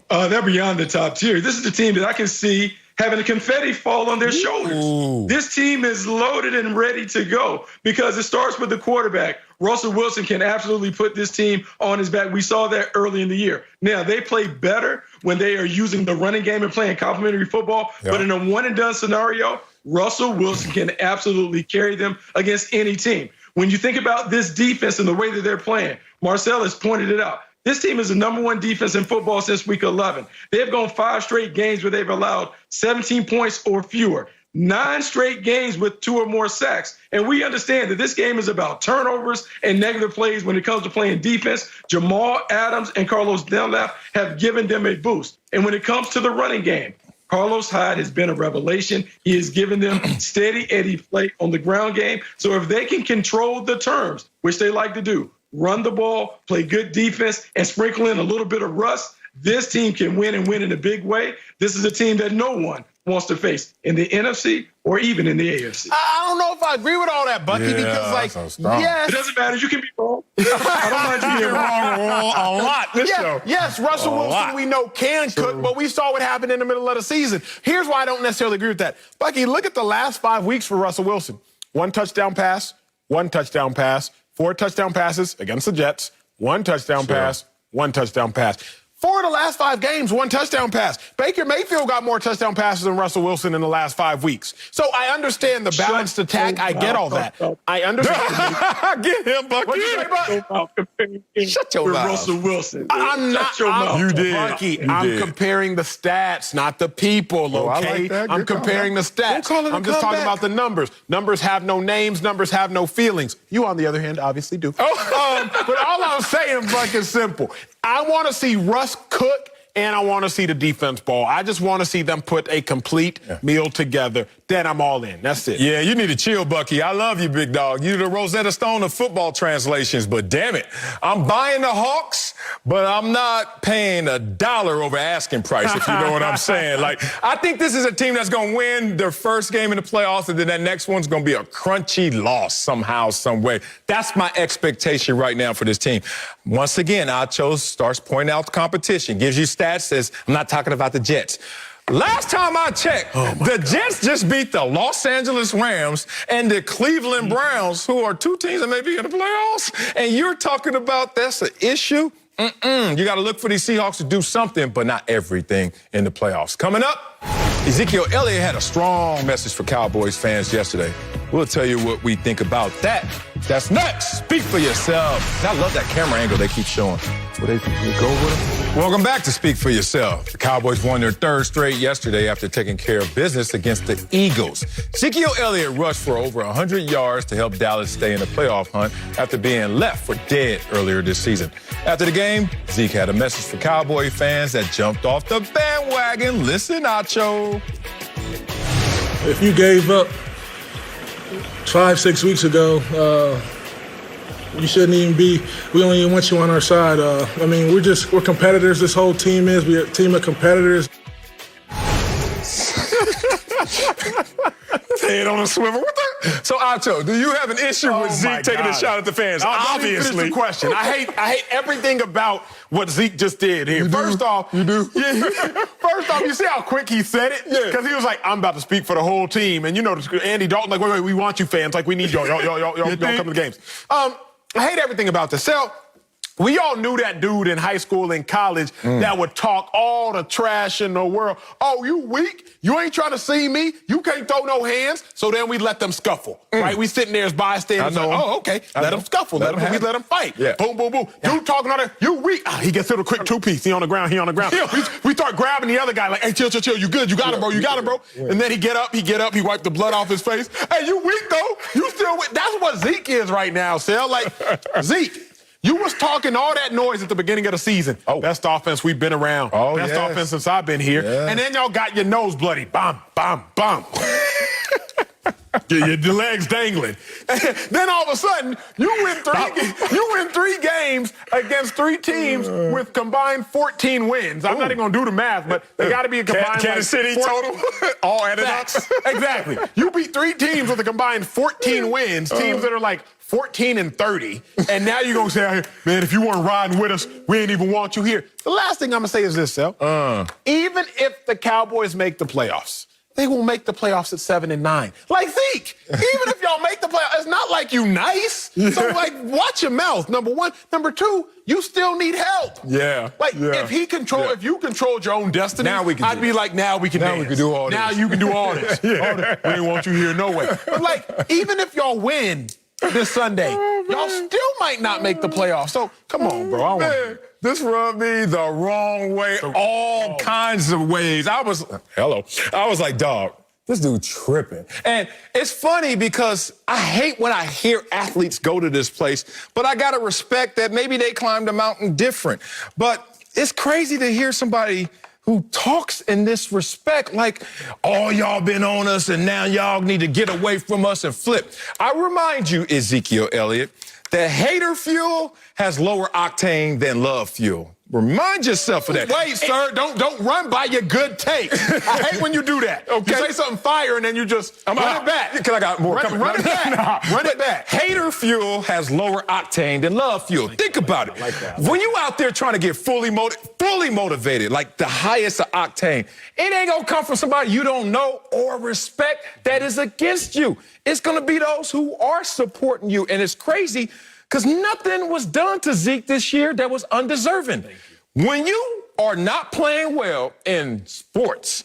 They're beyond the top tier. This is the team that I can see having the confetti fall on their shoulders. This team is loaded and ready to go because it starts with the quarterback. Russell Wilson can absolutely put this team on his back. We saw that early in the year. Now, they play better when they are using the running game and playing complementary football, but in a one-and-done scenario, Russell Wilson can absolutely carry them against any team. When you think about this defense and the way that they're playing, Marcellus pointed it out. This team is the #1 defense in football since week 11. They have gone 5 straight games where they've allowed 17 points or fewer, 9 straight games with 2 or more sacks. And we understand that this game is about turnovers and negative plays when it comes to playing defense. Jamal Adams and Carlos Dunlap have given them a boost. And when it comes to the running game, Carlos Hyde has been a revelation. He has given them steady Eddie play on the ground game. So if they can control the terms, which they like to do, run the ball, play good defense, and sprinkle in a little bit of rust, this team can win and win in a big way. This is a team that no one wants to face in the NFC or even in the AFC. I don't know if I agree with all that, Bucky, because, yes. It doesn't matter. You can be wrong. I don't mind you being wrong a lot this show. Yes, Russell Wilson we know can cook, but we saw what happened in the middle of the season. Here's why I don't necessarily agree with that. Bucky, look at the last 5 weeks for Russell Wilson. 1 touchdown pass, 1 touchdown pass, 4 touchdown passes against the Jets, 1 touchdown pass, 1 touchdown pass. 4 of the last 5 games, 1 touchdown pass. Baker Mayfield got more touchdown passes than Russell Wilson in the last 5 weeks. So I understand the balanced attack. I get all that. I understand. Get him, Bucky. What'd you say, Buck? Shut your mouth. Russell Wilson. I'm not. You did. Bucky, You I'm did. comparing the stats, not the people, Oh, I okay? like that. I'm Good comparing the stats. Don't call it a I'm just talking comeback. about the numbers. Numbers have no names. Numbers have no feelings. You, on the other hand, obviously do. But all I'm saying, Buck, is simple. I want to see Russ cook, and I want to see the defense ball. I just want to see them put a complete meal together. Then I'm all in. That's it. Yeah, you need to chill, Bucky. I love you, big dog. You're the Rosetta Stone of football translations, but damn it, I'm buying the Hawks, but I'm not paying $1 over asking price, if you know what I'm saying. Like, I think this is a team that's going to win their first game in the playoffs, and then that next one's going to be a crunchy loss somehow, some way. That's my expectation right now for this team. Once again, Acho starts pointing out the competition, gives you stats, says, I'm not talking about the Jets. Last time I checked, the Jets just beat the Los Angeles Rams and the Cleveland Browns, who are 2 teams that may be in the playoffs. And you're talking about that's an issue? You got to look for these Seahawks to do something, but not everything in the playoffs. Coming up, Ezekiel Elliott had a strong message for Cowboys fans yesterday. We'll tell you what we think about that. That's next. Speak for yourself. I love that camera angle they keep showing. Will they go with them? Welcome back to Speak for Yourself. The Cowboys won their 3rd straight yesterday after taking care of business against the Eagles. Ezekiel Elliott rushed for over 100 yards to help Dallas stay in the playoff hunt after being left for dead earlier this season. After the game, Zeke had a message for Cowboy fans that jumped off the bandwagon. Listen, Acho. If you gave up 5-6 weeks ago, you shouldn't even be. We don't even want you on our side. I mean, we're competitors. This whole team is. We're a team of competitors. Head on a swivel. What the? So, Acho, do you have an issue with Zeke taking a shot at the fans? Obviously. The question. I hate everything about what Zeke just did here. First off, you do? Yeah, first off, you see how quick he said it? Yeah. Because he was like, I'm about to speak for the whole team. And you know, Andy Dalton, like, wait, we want you fans. Like, we need y'all. Y'all come to the games. I hate everything about this. So, we all knew that dude in high school and college that would talk all the trash in the world. Oh, you weak? You ain't trying to see me? You can't throw no hands? So then we let them scuffle, right? We sitting there as bystanders. I know like, him. oh, okay. I Let know. them scuffle. Let We them let them fight. Yeah. Boom, boom, boom. Dude talking all that. You weak? He gets hit a quick 2-piece. He on the ground. We start grabbing the other guy like, hey, chill. You good? You got him, bro. You got him, bro. And then he get up. He wipe the blood off his face. Hey, you weak though? You still weak? That's what Zeke is right now, Sal. Like, Zeke. You was talking all that noise at the beginning of the season. Best offense we've been around. Best offense since I've been here. Yeah. And then y'all got your nose bloody. Bam, bam, bam. Your legs dangling. Then all of a sudden, you win 3 games against 3 teams with combined 14 wins. I'm not even going to do the math, but they got to be a combined Kansas City total? All added up? Exactly. You beat 3 teams with a combined 14 wins, teams that are like 14-30, and now you're going to say, man, if you weren't riding with us, we ain't even want you here. The last thing I'm going to say is this, Sel. Even if the Cowboys make the playoffs, they will make the playoffs at 7-9. Like Zeke, even if y'all make the playoffs, it's not like you nice. So, like, watch your mouth, number one. Number two, you still need help. Yeah. Like, if you controlled your own destiny, Now we can I'd be like, now we can Now dance. we can do all this. Now you can do all this. We ain't want you here no way. But, like, even if y'all win this Sunday, y'all still might not make the playoffs. So, come on, bro. This rubbed me the wrong way, all kinds of ways. I was like, dog, this dude tripping. And it's funny because I hate when I hear athletes go to this place, but I got to respect that maybe they climbed the mountain different. But it's crazy to hear somebody who talks in this respect like, oh, y'all been on us and now y'all need to get away from us and flip. I remind you, Ezekiel Elliott, that hater fuel has lower octane than love fuel. Remind yourself of that. Wait, sir, don't run by your good take. I hate when you do that. Okay. You say something fire and then you just run it back. Because I got more coming. Run it back. Run it back. Hater fuel has lower octane than love fuel. Think about it. like that. When you out there trying to get fully motivated, like the highest of octane, it ain't gonna come from somebody you don't know or respect that is against you. It's gonna be those who are supporting you. And it's crazy because nothing was done to Zeke this year that was undeserving. When you are not playing well in sports,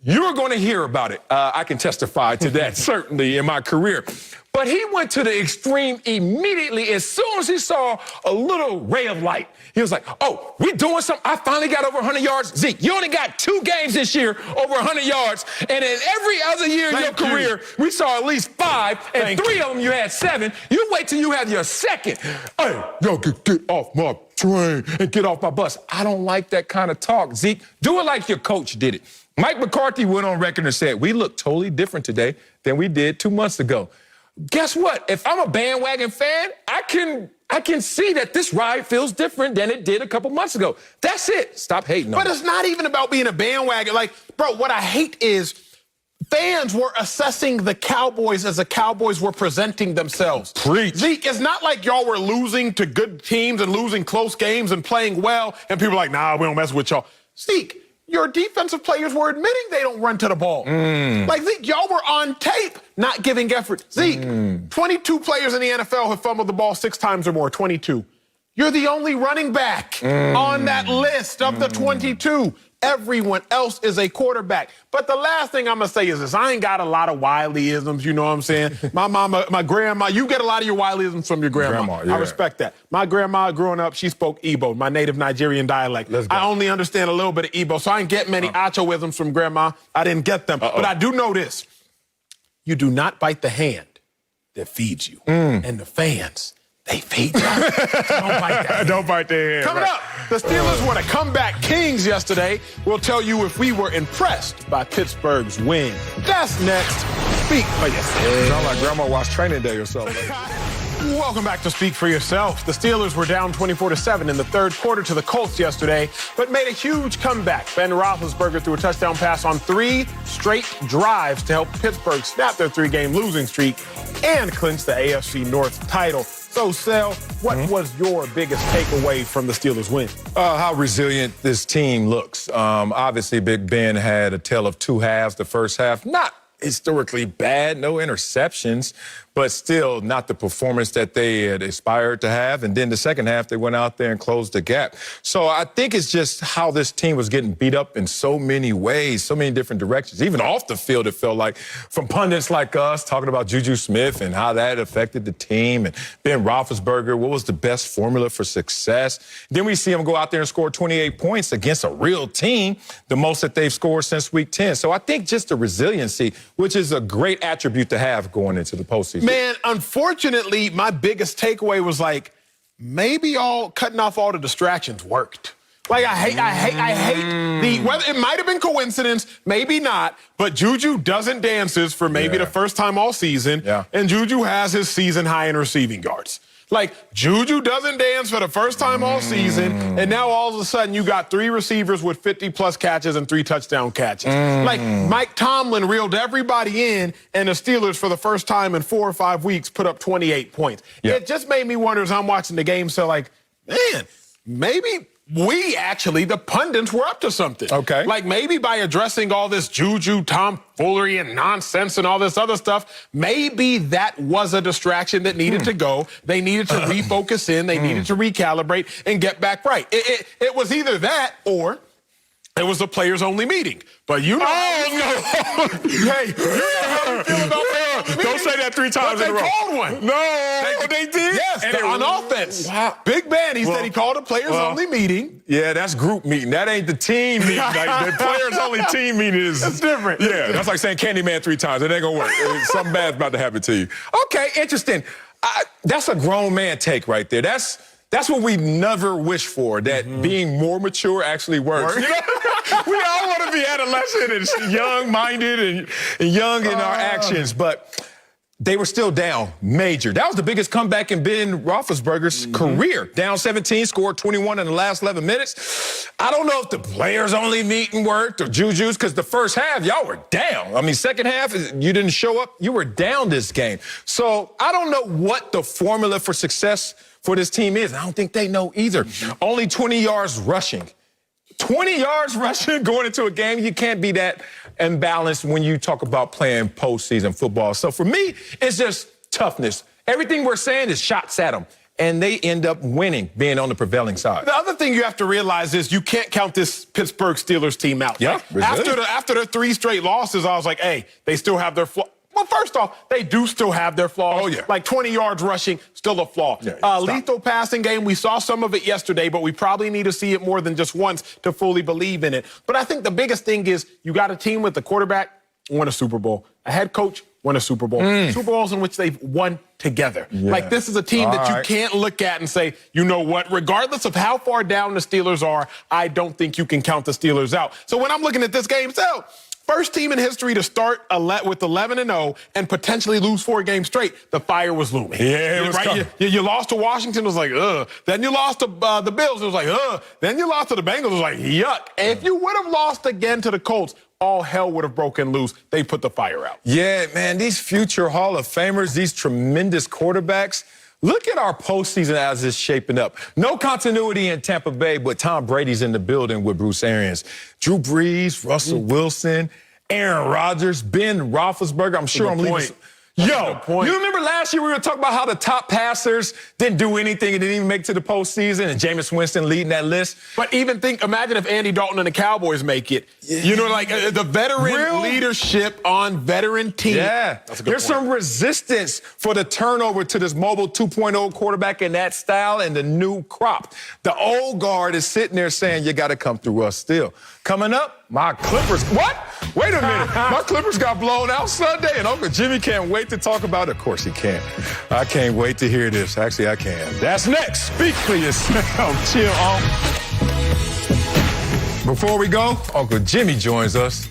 you're going to hear about it. I can testify to that, certainly, in my career. But he went to the extreme immediately as soon as he saw a little ray of light. He was like, oh, we're doing something. I finally got over 100 yards. Zeke, you only got 2 games this year over 100 yards. And in every other year in your career, we saw at least 5, and 3 of them you had 7. You wait till you have your second. Hey, yo, get off my train and get off my bus. I don't like that kind of talk, Zeke. Do it like your coach did it. Mike McCarthy went on record and said, we look totally different today than we did 2 months ago. Guess what? If I'm a bandwagon fan, I can see that this ride feels different than it did a couple months ago. That's it. Stop hating on it. But it's not even about being a bandwagon. Like, bro, what I hate is fans were assessing the Cowboys as the Cowboys were presenting themselves. Preach. Zeke, it's not like y'all were losing to good teams and losing close games and playing well, and people are like, nah, we don't mess with y'all. Zeke, your defensive players were admitting they don't run to the ball. Like, Zeke, y'all were on tape not giving effort. Zeke, 22 players in the NFL have fumbled the ball 6 times or more, 22. You're the only running back on that list of the 22. Everyone else is a quarterback. But the last thing I'm going to say is this. I ain't got a lot of Wiley-isms, you know what I'm saying? My mama, my grandma, you get a lot of your Wiley-isms from your grandma. Yeah. I respect that. My grandma, growing up, she spoke Igbo, my native Nigerian dialect. I only understand a little bit of Igbo, so I didn't get many Acho-isms from grandma. I didn't get them. But I do know this. You do not bite the hand that feeds you. And the fans, they feed you. Don't bite that. Don't bite their hand. Coming up, the Steelers were the comeback kings yesterday. We'll tell you if we were impressed by Pittsburgh's win. That's next. Speak for yourself. Sound like Grandma watched Training Day or something. Welcome back to Speak for Yourself. The Steelers were down 24-7 in the third quarter to the Colts yesterday, but made a huge comeback. Ben Roethlisberger threw a touchdown pass on 3 straight drives to help Pittsburgh snap their 3-game losing streak and clinch the AFC North title. So, Sel, what was your biggest takeaway from the Steelers' win? How resilient this team looks. Obviously, Big Ben had a tale of 2 halves. The first half, not historically bad, no interceptions, but still not the performance that they had aspired to have. And then the second half, they went out there and closed the gap. So I think it's just how this team was getting beat up in so many ways, so many different directions. Even off the field, it felt like, from pundits like us talking about Juju Smith and how that affected the team, and Ben Roethlisberger, what was the best formula for success. Then we see him go out there and score 28 points against a real team, the most that they've scored since week 10. So I think just the resiliency, which is a great attribute to have going into the postseason. Man, unfortunately, my biggest takeaway was like, maybe cutting off all the distractions worked. Like, I hate the, whether it might have been coincidence, maybe not, but Juju doesn't dances for maybe the first time all season, and Juju has his season high in receiving yards. Like, Juju doesn't dance for the first time all season, and now all of a sudden you got 3 receivers with 50-plus catches and 3 touchdown catches. Like, Mike Tomlin reeled everybody in, and the Steelers, for the first time in 4 or 5 weeks, put up 28 points. It just made me wonder as I'm watching the game, so like, man, maybe we actually, the pundits, were up to something. Okay. Like, maybe by addressing all this Juju tomfoolery and nonsense and all this other stuff, maybe that was a distraction that needed to go. They needed to refocus in. They needed to recalibrate and get back right. It was either that or it was a players-only meeting. But you know hey, you know how we feel about don't say that 3 times in a row. They called one. No, they did? Yes, and on offense. Wow. Big Ben, he said he called a players-only meeting. Yeah, that's group meeting. That ain't the team meeting. Like, the players-only team meeting is... It's different. Yeah, that's like saying Candyman 3 times. It ain't gonna work. Something bad's about to happen to you. Okay, interesting. That's a grown man take right there. That's what we never wish for, that being more mature actually works. You know? We all want to be adolescent and young-minded and young in our actions, but they were still down major. That was the biggest comeback in Ben Roethlisberger's career. Down 17, scored 21 in the last 11 minutes. I don't know if the players-only meeting worked or Juju's, because the first half, y'all were down. I mean, second half, you didn't show up. You were down this game. So I don't know what the formula for success for this team is. I don't think they know either. Only 20 yards rushing. 20 yards rushing going into a game, you can't be that imbalanced when you talk about playing postseason football. So for me, it's just toughness. Everything we're saying is shots at them. and they end up winning, being on the prevailing side. The other thing you have to realize is you can't count this Pittsburgh Steelers team out. Yeah, after the 3 straight losses, I was like, hey, they still have their flaws. Well, first off, they do still have their flaws. Oh, yeah. Like 20 yards rushing, still a flaw. Lethal passing game, we saw some of it yesterday, but we probably need to see it more than just once to fully believe in it. But I think the biggest thing is you got a team with the quarterback, won a Super Bowl, a head coach, won a Super Bowl. Super Bowls in which they've won together. Yeah. Like, this is a team that you can't look at and say, you know what, regardless of how far down the Steelers are, I don't think you can count the Steelers out. So when I'm looking at this game, first team in history to start with 11-0 and potentially lose 4 games straight. The fire was looming. Yeah, it was right. You lost to Washington, it was like, ugh. Then you lost to the Bills, it was like, ugh. Then you lost to the Bengals, it was like, yuck. And if you would have lost again to the Colts, all hell would have broken loose. They put the fire out. Yeah, man, these future Hall of Famers, these tremendous quarterbacks. Look at our postseason as it's shaping up. No continuity in Tampa Bay, but Tom Brady's in the building with Bruce Arians. Drew Brees, Russell Wilson, Aaron Rodgers, Ben Roethlisberger. I'm sure I'm leaving. You remember last year we were talking about how the top passers didn't do anything and didn't even make it to the postseason, and Jameis Winston leading that list? But imagine if Andy Dalton and the Cowboys make it. Yeah. You know, like the veteran leadership on veteran team. Yeah. There's some resistance for the turnover to this mobile 2.0 quarterback in that style and the new crop. The old guard is sitting there saying, you got to come through us still. Coming up, my Clippers. What? Wait a minute. My Clippers got blown out Sunday, and Uncle Jimmy can't wait to talk about it. Of course he can. I can't wait to hear this. Actually, I can. That's next. Speak for yourself. Chill, Before we go, Uncle Jimmy joins us.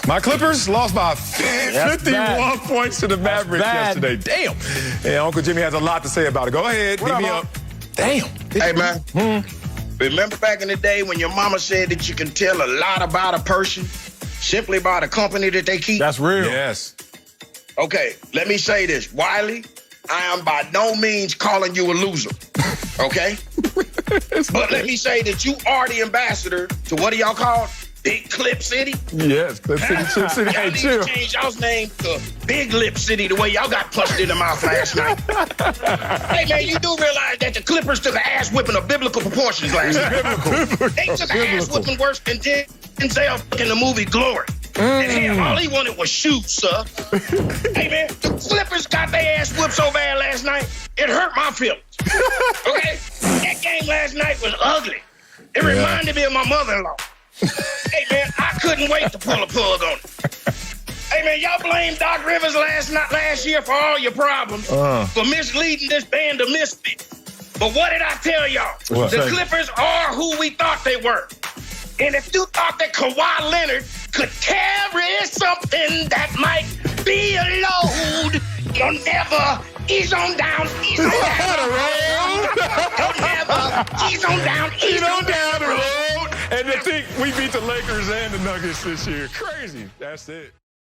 My Clippers lost by 51 points to the Mavericks yesterday. Damn. And Uncle Jimmy has a lot to say about it. Go ahead. Hit me up. Damn. Hey, man. Remember back in the day when your mama said that you can tell a lot about a person simply by the company that they keep? That's real. Yes. Okay, let me say this. Wiley, I am by no means calling you a loser, okay? But let me say that you are the ambassador to, what do y'all call it? Big Clip City? Yes, Clip City, Chip City. Y'all need to change y'all's name to Big Lip City the way y'all got punched in the mouth last night. Hey, man, you do realize that the Clippers took an ass whipping of biblical proportions last night. They took an ass whipping worse than Denzel in the movie Glory. And hell, all he wanted was shoes, sir. Hey, man, the Clippers got their ass whipped so bad last night, it hurt my feelings. Okay? That game last night was ugly. It reminded me of my mother-in-law. Hey, man, I couldn't wait to pull a plug on it. Hey, man, y'all blamed Doc Rivers last year for all your problems, for misleading this band of misfits. But what did I tell y'all? The Clippers are who we thought they were. And if you thought that Kawhi Leonard could carry something that might be a load, you'll never ease on down the road. You'll never ease on down the road. And to think we beat the Lakers and the Nuggets this year. Crazy. That's it.